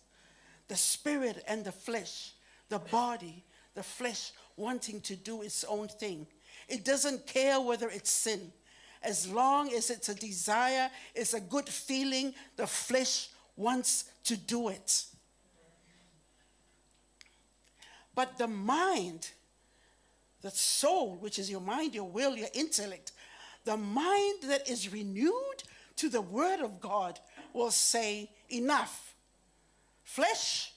The spirit and the flesh, the body, the flesh wanting to do its own thing. It doesn't care whether it's sin. As long as it's a desire, it's a good feeling, the flesh wants to do it. But the mind, the soul, which is your mind, your will, your intellect, the mind that is renewed to the word of God will say, enough. Flesh,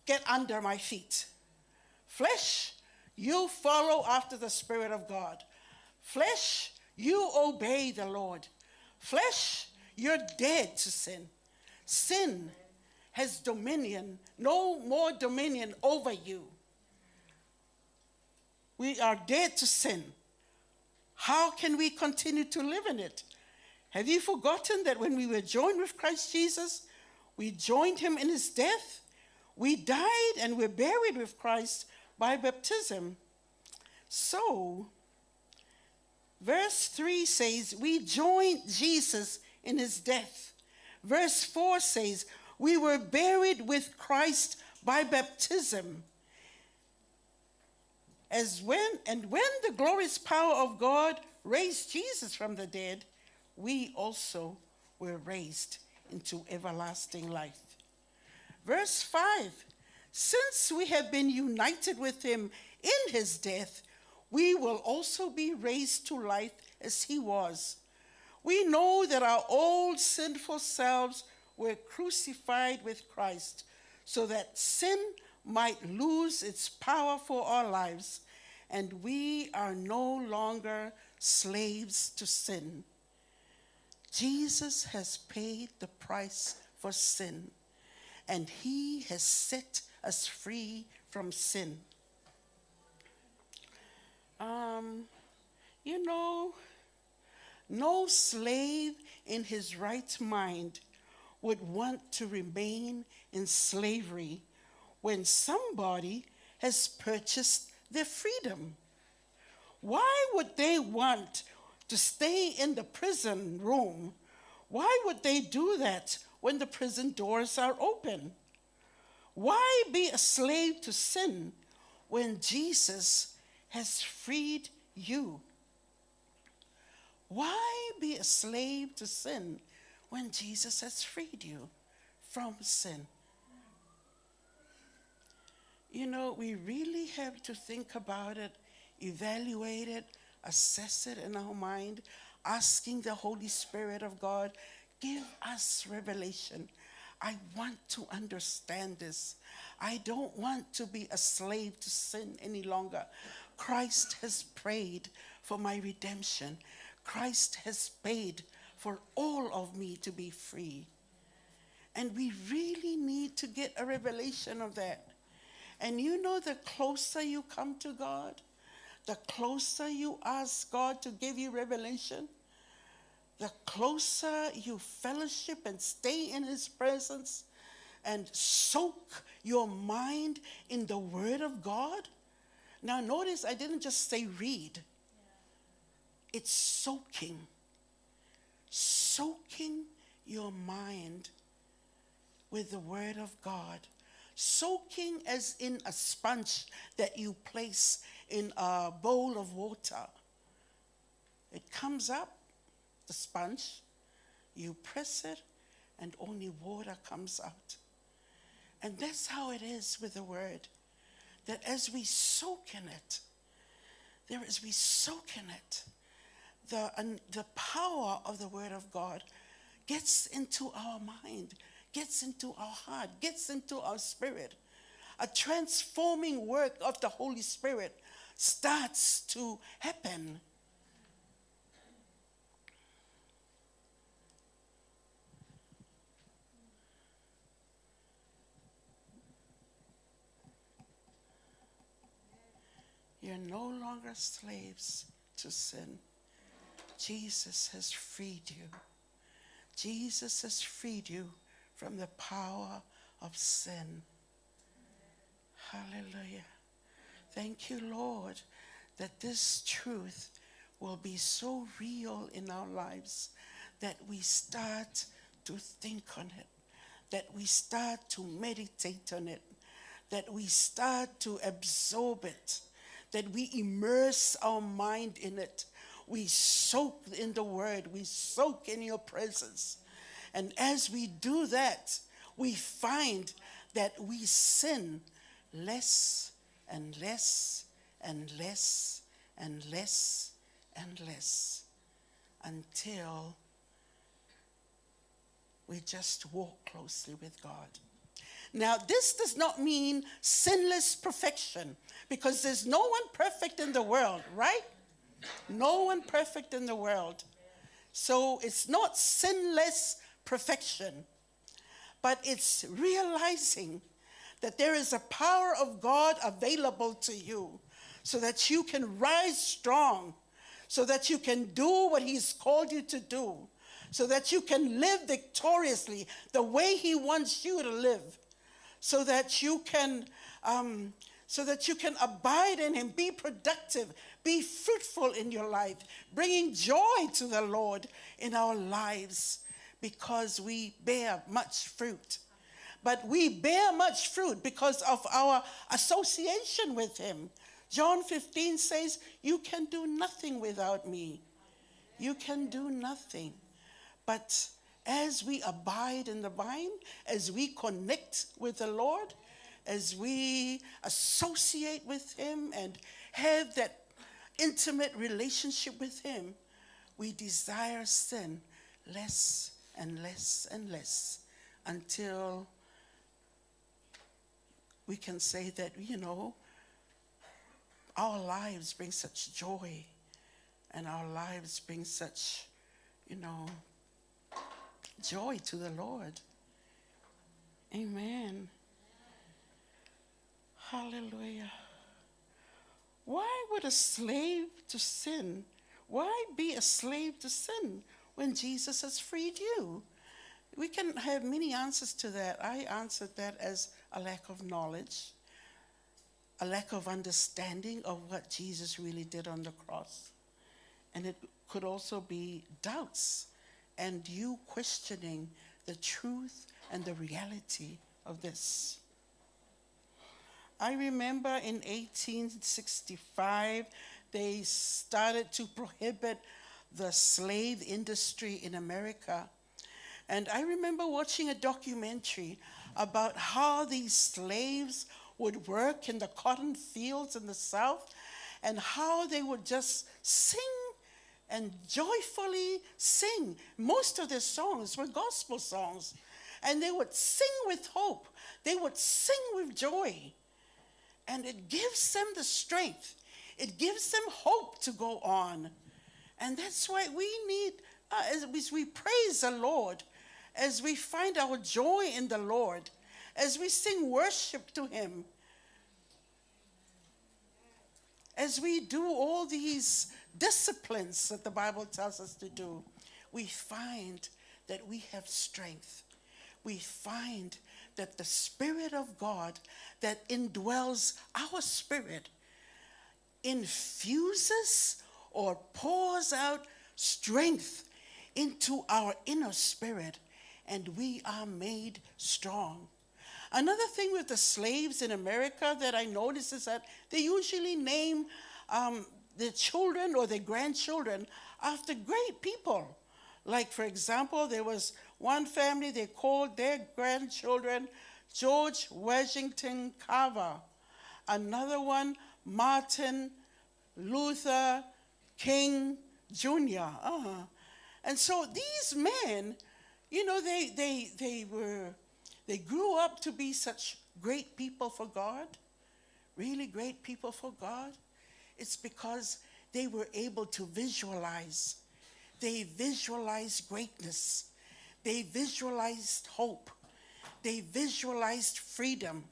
get under my feet. Flesh, you follow after the Spirit of God. Flesh, you obey the Lord. Flesh, you're dead to sin. Sin has dominion, no more dominion over you. We are dead to sin. How can we continue to live in it? Have you forgotten that when we were joined with Christ Jesus, we joined him in his death? We died and were buried with Christ by baptism. So, verse 3 says, we joined Jesus in his death. Verse 4 says, we were buried with Christ by baptism. When the glorious power of God raised Jesus from the dead, we also were raised into everlasting life. Verse 5, since we have been united with him in his death, we will also be raised to life as he was. We know that our old sinful selves were crucified with Christ, so that sin might lose its power for our lives, and we are no longer slaves to sin. Jesus has paid the price for sin, and he has set us free from sin. No slave in his right mind would want to remain in slavery when somebody has purchased their freedom. Why would they want to stay in the prison room? Why would they do that when the prison doors are open? Why be a slave to sin when Jesus has freed you? Why be a slave to sin when Jesus has freed you from sin? You know, we really have to think about it, evaluate it, assess it in our mind, asking the Holy Spirit of God, give us revelation. I want to understand this. I don't want to be a slave to sin any longer. Christ has prayed for my redemption. Christ has paid for all of me to be free. And we really need to get a revelation of that. And you know, the closer you come to God, the closer you ask God to give you revelation, the closer you fellowship and stay in His presence and soak your mind in the Word of God. Now notice, I didn't just say read. It's soaking. Soaking your mind with the Word of God. Soaking as in a sponge that you place in a bowl of water. It comes up, the sponge, you press it, and only water comes out. And that's how it is with the Word. That as we soak in it, the power of the Word of God gets into our mind, gets into our heart, gets into our spirit. A transforming work of the Holy Spirit starts to happen. You're no longer slaves to sin. Jesus has freed you. Jesus has freed you from the power of sin. Hallelujah. Thank you, Lord, that this truth will be so real in our lives that we start to think on it, that we start to meditate on it, that we start to absorb it, that we immerse our mind in it. We soak in the Word. We soak in your presence. And as we do that, we find that we sin less and less and less and less and less until we just walk closely with God. Now, this does not mean sinless perfection, because there's no one perfect in the world, right? No one perfect in the world. So it's not sinless perfection, but it's realizing that there is a power of God available to you so that you can rise strong, so that you can do what He's called you to do, so that you can live victoriously the way He wants you to live, so that you can abide in Him, be productive, be fruitful in your life, bringing joy to the Lord in our lives, because we bear much fruit. But we bear much fruit because of our association with Him. John 15 says, you can do nothing without me. You can do nothing. But as we abide in the vine, as we connect with the Lord, as we associate with Him and have that intimate relationship with Him, we desire sin less and less and less until we can say that, you know, our lives bring such joy and our lives bring such, you know, joy to the Lord. Amen. Hallelujah. Why would a slave to sin, why be a slave to sin when Jesus has freed you? We can have many answers to that. I answered that as a lack of knowledge, a lack of understanding of what Jesus really did on the cross. And it could also be doubts and you questioning the truth and the reality of this. I remember in 1865, they started to prohibit the slave industry in America. And I remember watching a documentary about how these slaves would work in the cotton fields in the South and how they would just sing and joyfully sing. Most of their songs were gospel songs. And they would sing with hope. They would sing with joy. And it gives them the strength. It gives them hope to go on. And that's why we need, as we praise the Lord, as we find our joy in the Lord, as we sing worship to Him, as we do all these disciplines that the Bible tells us to do, we find that we have strength. We find that the Spirit of God that indwells our spirit infuses or pours out strength into our inner spirit, and we are made strong. Another thing with the slaves in America that I notice is that they usually name their children or their grandchildren after great people. Like, for example, there was one family, they called their grandchildren George Washington Carver. Another one, Martin Luther King Jr. And so these men, you know, they grew up to be such great people for God, really great people for God. It's because they were able to visualize. They visualized greatness. They visualized hope. They visualized freedom.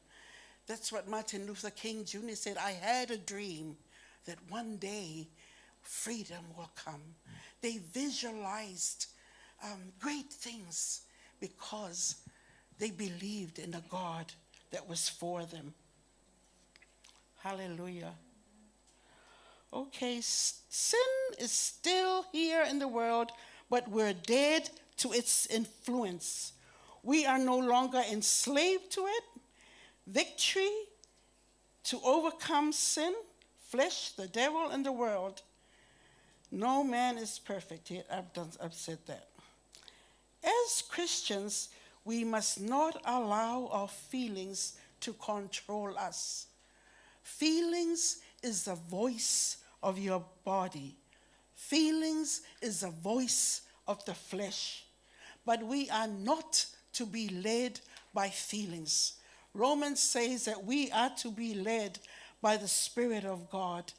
That's what Martin Luther King Jr. said. I had a dream that one day freedom will come. They visualized great things because they believed in a God that was for them. Hallelujah. Okay, sin is still here in the world, but we're dead to its influence. We are no longer enslaved to it. Victory to overcome sin, flesh, the devil, and the world. No man is perfect yet. I've said that. As Christians, we must not allow our feelings to control us. Feelings is the voice of your body. Feelings is the voice of the flesh. But we are not to be led by feelings. Romans says that we are to be led by the Spirit of God,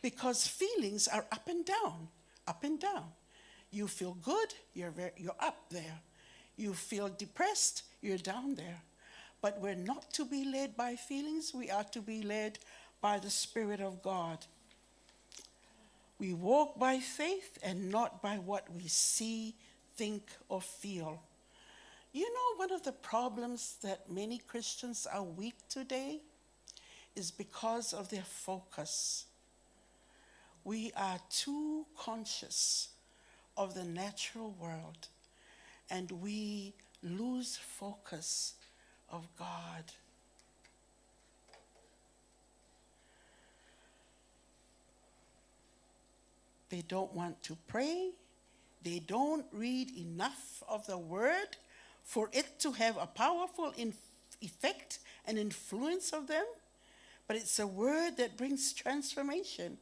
because feelings are up and down, up and down. You feel good, you're up there. You feel depressed, you're down there. But we're not to be led by feelings. We are to be led by the Spirit of God. We walk by faith and not by what we see, think, or feel. You know, one of the problems that many Christians are weak today is because of their focus. We are too conscious of the natural world, and we lose focus of God. They don't want to pray. They don't read enough of the word for it to have a powerful effect and influence of them. But it's a word that brings transformation.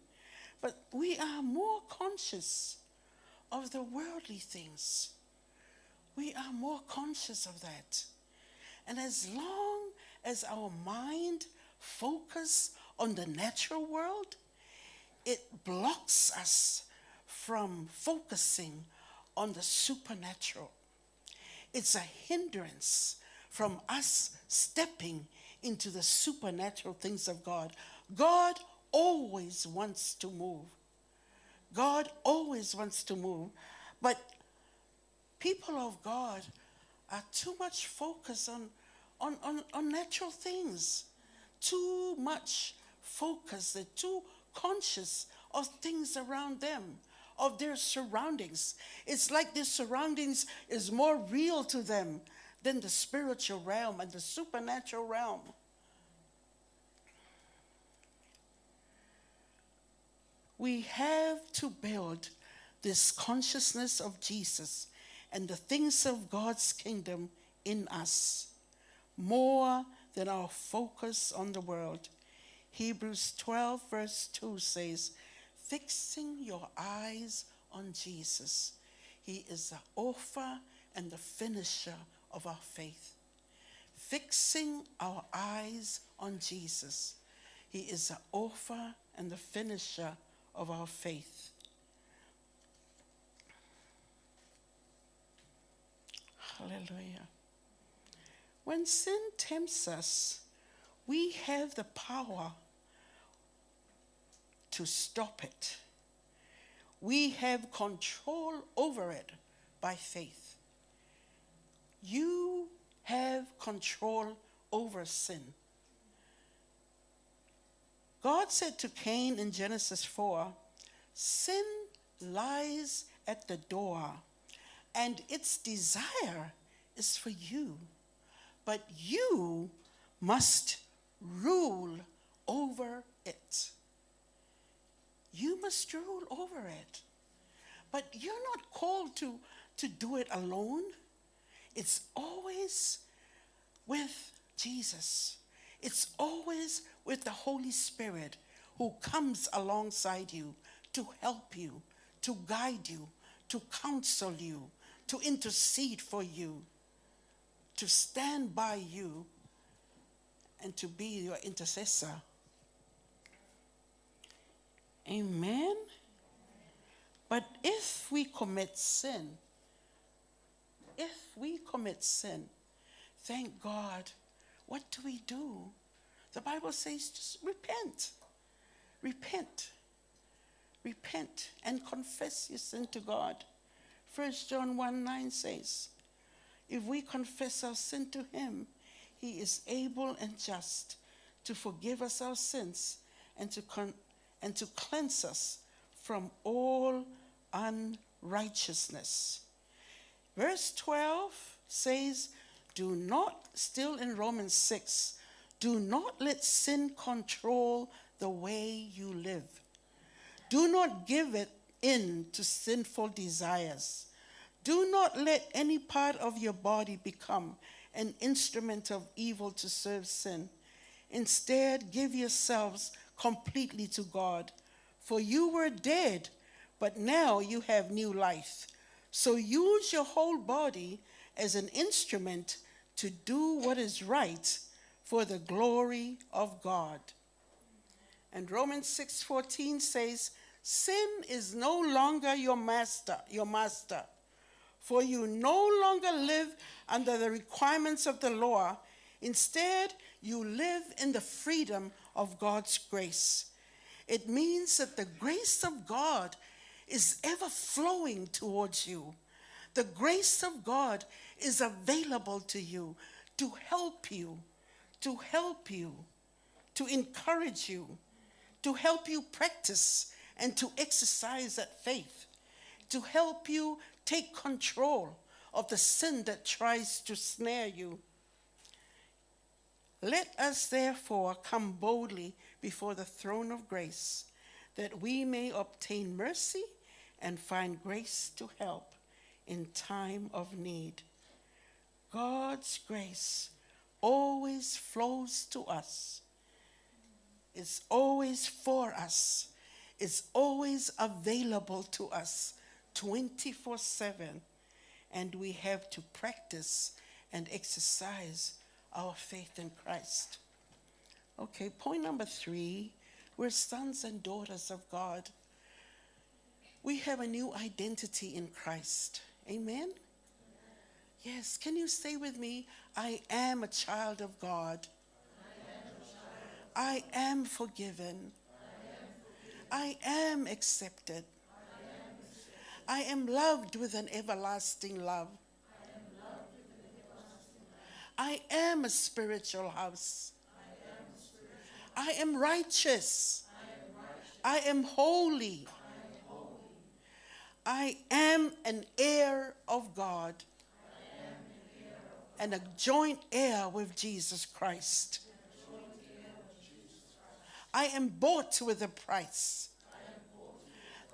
But we are more conscious of the worldly things. We are more conscious of that. And as long as our mind focuses on the natural world, it blocks us from focusing on the supernatural. It's a hindrance from us stepping into the supernatural things of God. God always wants to move. God always wants to move. But people of God are too much focused on natural things. Too much focus. They're too conscious of things around them, of their surroundings. It's like their surroundings is more real to them than the spiritual realm and the supernatural realm. We have to build this consciousness of Jesus and the things of God's kingdom in us more than our focus on the world. Hebrews 12 verse 2 says, fixing your eyes on Jesus. He is the author and the finisher of our faith. Fixing our eyes on Jesus. He is the author and the finisher of our faith. Hallelujah. When sin tempts us, we have the power to stop it. We have control over it by faith. You have control over sin. God said to Cain in Genesis 4, sin lies at the door, and its desire is for you, but you must rule over it. You must rule over it. But you're not called to do it alone. It's always with Jesus. It's always with the Holy Spirit who comes alongside you to help you, to guide you, to counsel you, to intercede for you, to stand by you, and to be your intercessor. Amen? But if we commit sin, thank God, what do? The Bible says just repent. Repent. Repent and confess your sin to God. 1 John 1:9 says, if we confess our sin to him, he is able and just to forgive us our sins and to cleanse us from all unrighteousness. Verse 12 says, still in Romans 6, do not let sin control the way you live. Do not give it in to sinful desires. Do not let any part of your body become an instrument of evil to serve sin. Instead, give yourselves completely to God. For you were dead, but now you have new life. So use your whole body as an instrument to do what is right for the glory of God. And Romans 6:14 says, sin is no longer your master. For you no longer live under the requirements of the law. Instead, you live in the freedom of God's grace. It means that the grace of God is ever flowing towards you. The grace of God is available to you to help you, to encourage you, to help you practice and to exercise that faith, to help you take control of the sin that tries to snare you. Let us therefore come boldly before the throne of grace, that we may obtain mercy and find grace to help in time of need. God's grace always flows to us. It's always for us. It's always available to us 24/7. And we have to practice and exercise our faith in Christ. Okay, point number 3, we're sons and daughters of God. We have a new identity in Christ. Amen? Yes, can you say with me, I am a child of God. I am forgiven. I am accepted. I am loved with an everlasting love. I am a spiritual house. I am righteous. I am holy. I am an heir of God and a joint heir with Jesus Christ. I am bought with a price.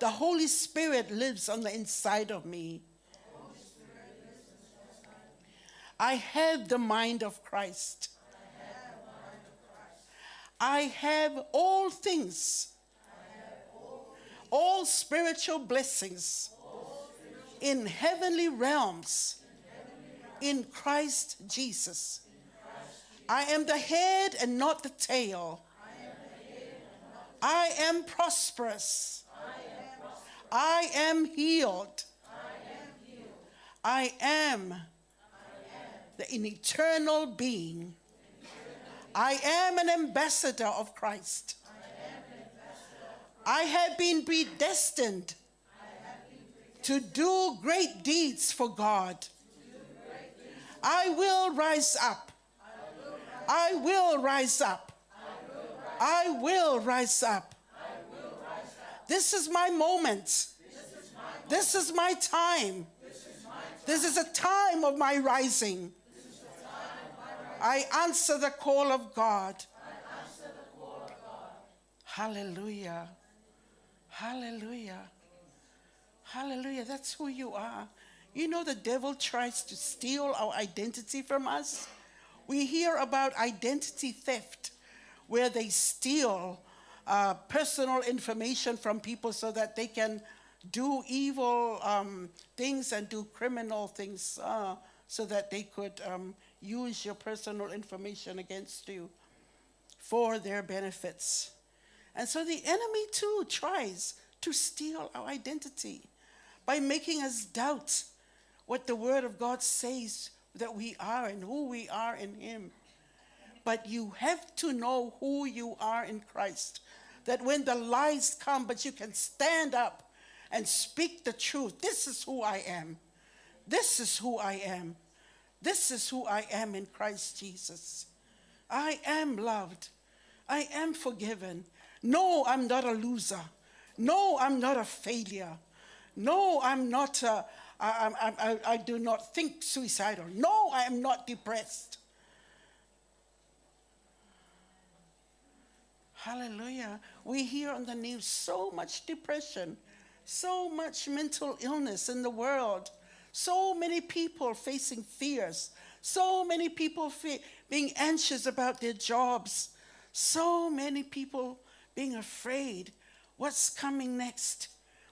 The Holy Spirit lives on the inside of me. I have the mind of Christ. I have all things, all spiritual blessings in heavenly realms in Christ Jesus. I am the head and not the tail. I am prosperous. I am healed. I am an eternal being. I am an ambassador of Christ. I have been predestined to do great deeds for God. I will rise up. I will rise up. I will rise up. This is my moment. This is my time. This is a time of my rising. I answer the call of God. Hallelujah. Hallelujah. Hallelujah. That's who you are. You know, the devil tries to steal our identity from us. We hear about identity theft, where they steal personal information from people so that they can do evil things and do criminal things so that they could use your personal information against you for their benefits. And so the enemy too tries to steal our identity by making us doubt what the Word of God says that we are and who we are in Him. But you have to know who you are in Christ, that when the lies come, but you can stand up and speak the truth. This is who I am. This is who I am. This is who I am in Christ Jesus. I am loved. I am forgiven. No, I'm not a loser. No, I'm not a failure. No, I'm not, I do not think suicidal. No, I am not depressed. Hallelujah. We hear on the news so much depression, so much mental illness in the world, so many people facing fears, so many people being anxious about their jobs, so many people being afraid. What's coming next?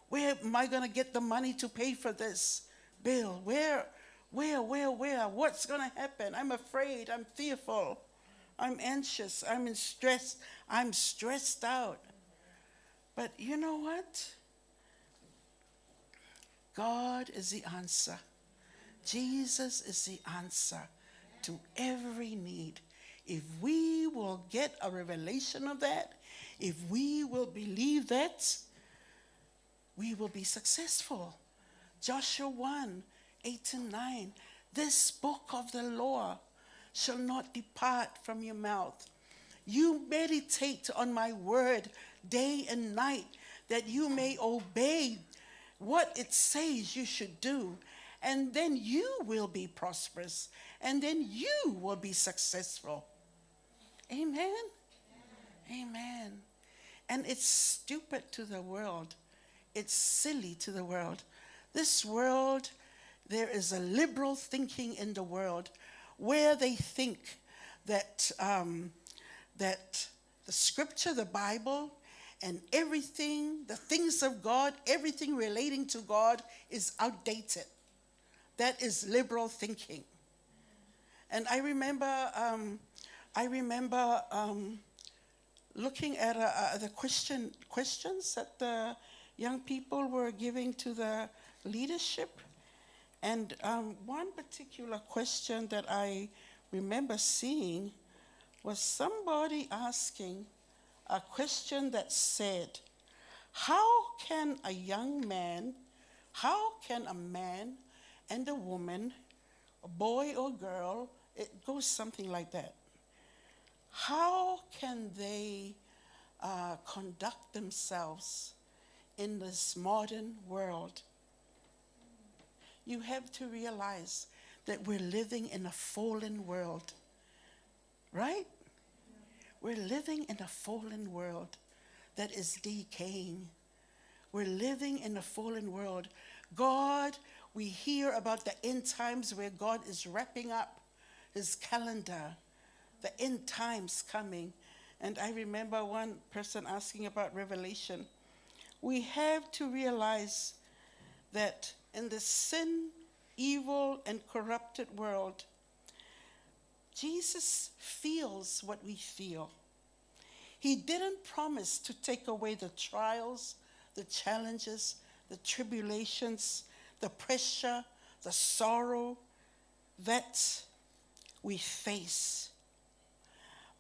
Where am I going to get the money to pay for this bill? Where? What's going to happen? I'm afraid. I'm fearful. I'm anxious. I'm in stress. I'm stressed out. But you know what? God is the answer. Jesus is the answer to every need. If we will get a revelation of that, if we will believe that, we will be successful. Joshua 1, 8 and 9. This book of the law shall not depart from your mouth. You meditate on my word day and night, that you may obey what it says you should do. And then you will be prosperous. And then you will be successful. Amen? Amen. And it's stupid to the world. It's silly to the world. This world, there is a liberal thinking in the world where they think that, that the scripture, the Bible, and everything, the things of God, everything relating to God is outdated. That is liberal thinking. And I remember looking at the questions that the young people were giving to the leadership. And one particular question that I remember seeing was somebody asking a question that said, how can a young man, how can a man and a woman, a boy or girl, it goes something like that, how can they conduct themselves in this modern world? You have to realize that we're living in a fallen world, right? We're living in a fallen world that is decaying. We're living in a fallen world. God, we hear about the end times where God is wrapping up his calendar, the end times coming. And I remember one person asking about Revelation. We have to realize that in the sin, evil, and corrupted world, Jesus feels what we feel. He didn't promise to take away the trials, the challenges, the tribulations, the pressure, the sorrow that we face.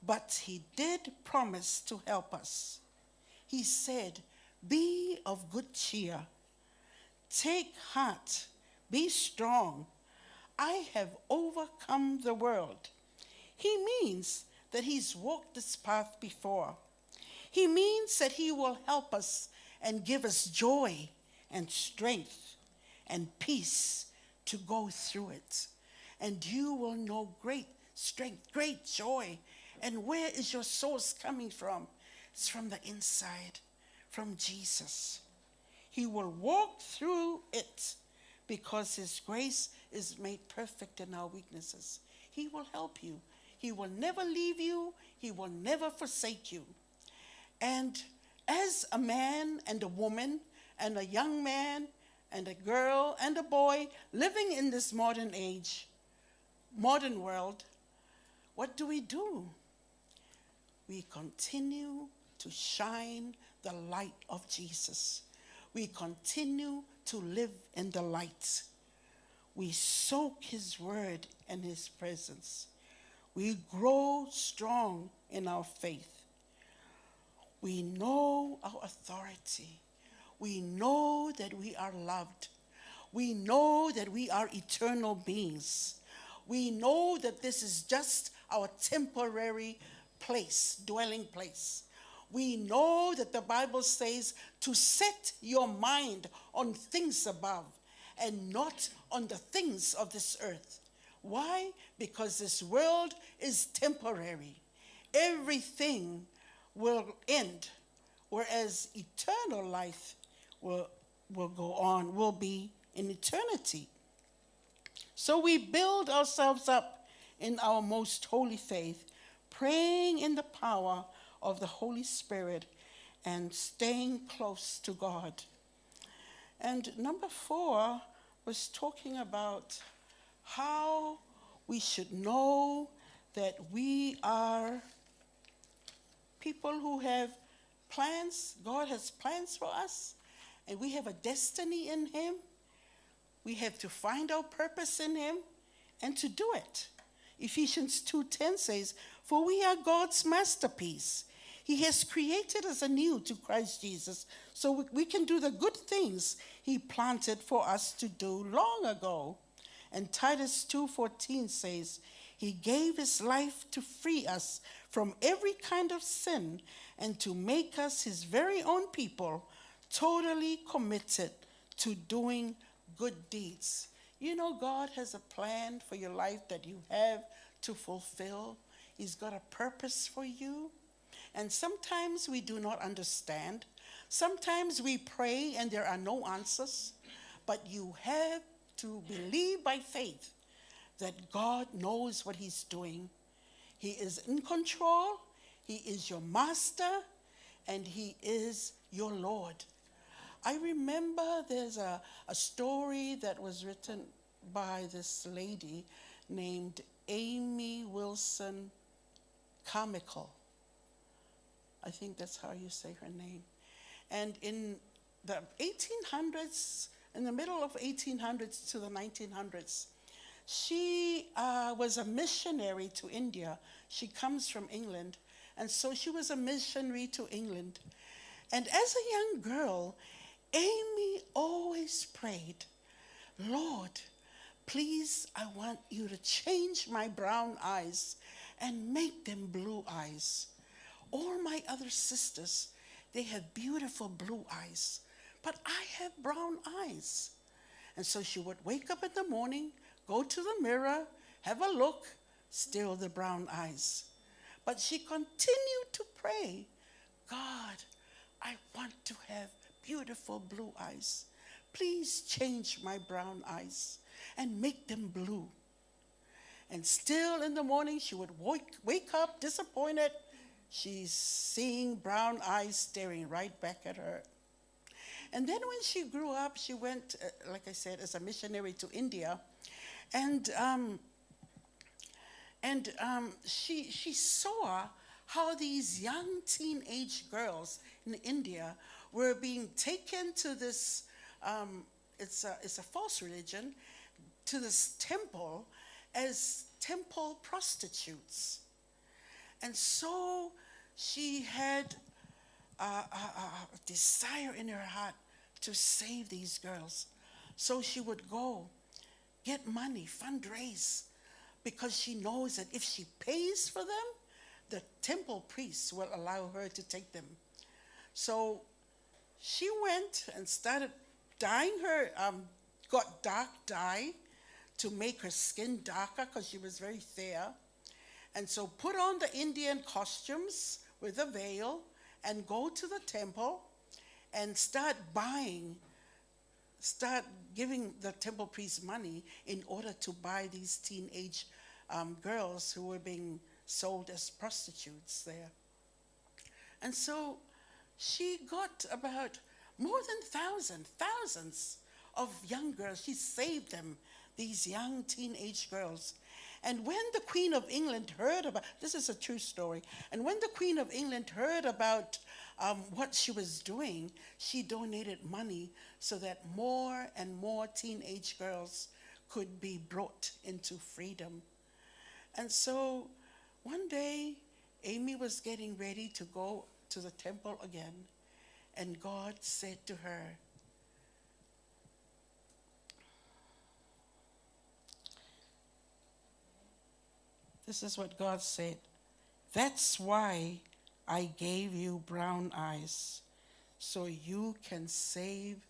But he did promise to help us. He said, "Be of good cheer. Take heart. Be strong. I have overcome the world." He means that he's walked this path before. He means that he will help us and give us joy and strength and peace to go through it. And you will know great strength, great joy. And where is your source coming from? It's from the inside, from Jesus. He will walk through it because his grace is made perfect in our weaknesses. He will help you. He will never leave you. He will never forsake you. And as a man and a woman and a young man and a girl and a boy living in this modern age, modern world, what do? We continue to shine the light of Jesus. We continue to live in the light. We soak his word and his presence. We grow strong in our faith. We know our authority. We know that we are loved. We know that we are eternal beings. We know that this is just our temporary place, dwelling place. We know that the Bible says to set your mind on things above and not on the things of this earth. Why? Because this world is temporary. Everything will end, whereas eternal life will go on, will be in eternity. So we build ourselves up in our most holy faith, praying in the power of the Holy Spirit and staying close to God. And number 4 was talking about how we should know that we are people who have plans. God has plans for us, and we have a destiny in him. We have to find our purpose in him and to do it. Ephesians 2:10 says, "For we are God's masterpiece. He has created us anew to Christ Jesus so we can do the good things he planted for us to do long ago." And Titus 2:14 says, "He gave his life to free us from every kind of sin and to make us his very own people, totally committed to doing good deeds." You know, God has a plan for your life that you have to fulfill. He's got a purpose for you. And sometimes we do not understand. Sometimes we pray and there are no answers. But you have to believe by faith that God knows what he's doing. He is in control. He is your master. And he is your Lord. I remember there's a story that was written by this lady named Amy Wilson Carmichael. I think that's how you say her name. And in the 1800s, in the middle of 1800s to the 1900s, she was a missionary to India. She comes from England. And so she was a missionary to England. And as a young girl, Amy always prayed, "Lord, please, I want you to change my brown eyes and make them blue eyes. All my other sisters, they have beautiful blue eyes, but I have brown eyes." And so she would wake up in the morning, go to the mirror, have a look, still the brown eyes. But she continued to pray, "God, I want to have beautiful blue eyes. Please change my brown eyes and make them blue. And still in the morning, she would wake up disappointed. She's seeing brown eyes staring right back at her. And then when she grew up, she went, like I said, as a missionary to India. And she saw how these young teenage girls in India were being taken to this, it's a false religion, to this temple as temple prostitutes. And so she had a desire in her heart to save these girls. So she would go, get money, fundraise, because she knows that if she pays for them, the temple priests will allow her to take them. So she went and started dyeing her, got dark dye to make her skin darker because she was very fair. And so put on the Indian costumes with a veil and go to the temple and start giving the temple priests money in order to buy these teenage girls who were being sold as prostitutes there. And so she got about more than thousands of young girls. She saved them, these young teenage girls. And when the Queen of England heard about, this is a true story, and when the Queen of England heard about what she was doing, she donated money so that more and more teenage girls could be brought into freedom. And so one day, Amy was getting ready to go to the temple again, and God said to her, this is what God said, "That's why I gave you brown eyes, so you can save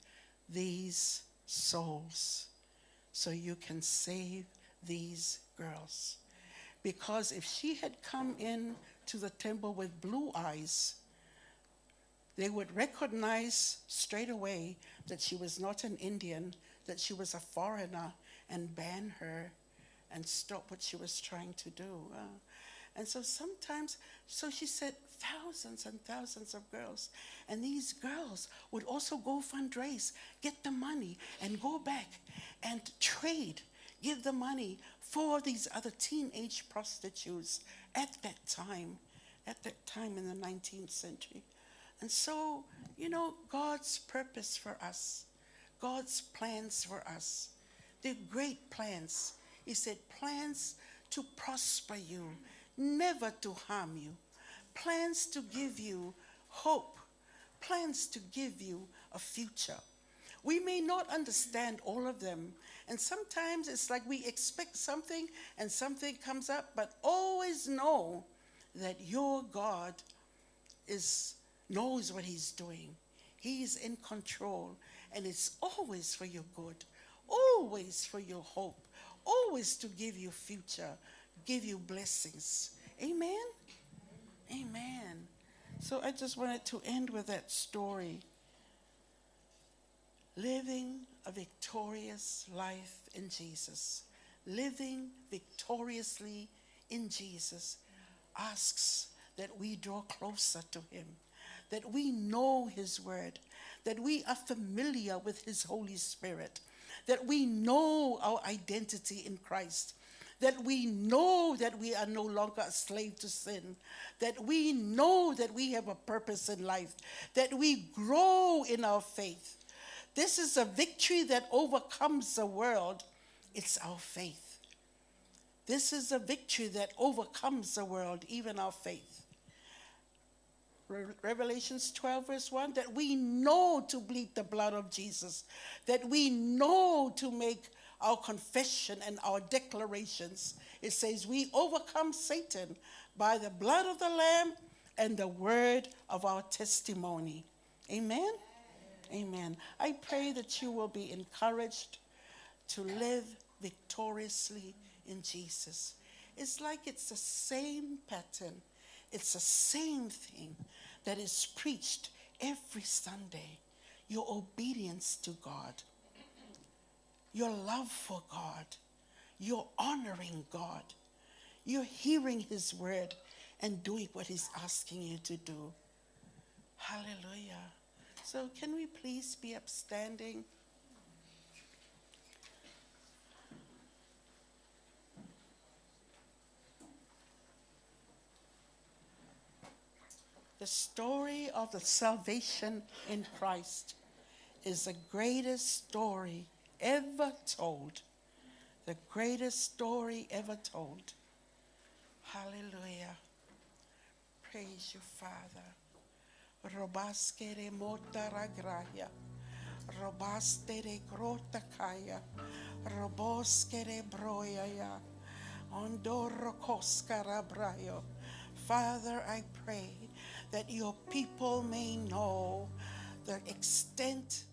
these souls, so you can save these girls." Because if she had come in to the temple with blue eyes, they would recognize straight away that she was not an Indian, that she was a foreigner, and ban her and stop what she was trying to do. And so sometimes, so she said thousands and thousands of girls. And these girls would also go fundraise, get the money, and go back and trade, give the money for these other teenage prostitutes at that time in the 19th century. And so, you know, God's purpose for us, God's plans for us, they're great plans. He said, plans to prosper you, never to harm you, plans to give you hope, plans to give you a future. We may not understand all of them, and sometimes it's like we expect something and something comes up, but always know that your God knows what he's doing. He's in control, and it's always for your good, always for your hope, always to give you future, give you blessings. Amen? Amen. So I just wanted to end with that story. Living a victorious life in Jesus, living victoriously in Jesus asks that we draw closer to him, that we know his word, that we are familiar with his Holy Spirit, that we know our identity in Christ, that we know that we are no longer a slave to sin, that we know that we have a purpose in life, that we grow in our faith. This is a victory that overcomes the world. It's our faith. This is a victory that overcomes the world, even our faith. Revelations 12 verse 1, that we know to bleed the blood of Jesus, that we know to make our confession and our declarations. It says we overcome Satan by the blood of the Lamb and the word of our testimony. Amen? Amen. I pray that you will be encouraged to live victoriously in Jesus. It's like it's the same pattern. It's the same thing that is preached every Sunday. your obedience to God, your love for God, you're honoring God, you're hearing His word and doing what He's asking you to do. Hallelujah. So can we please be upstanding? The story of the salvation in Christ is the greatest story ever told. The greatest story ever told. Hallelujah. Praise you, Father. Robaskere motaragraya. Robastere grotakaya. Roboskere broyaya. Ondoro koskarabrayo. Father, I pray that your people may know the extent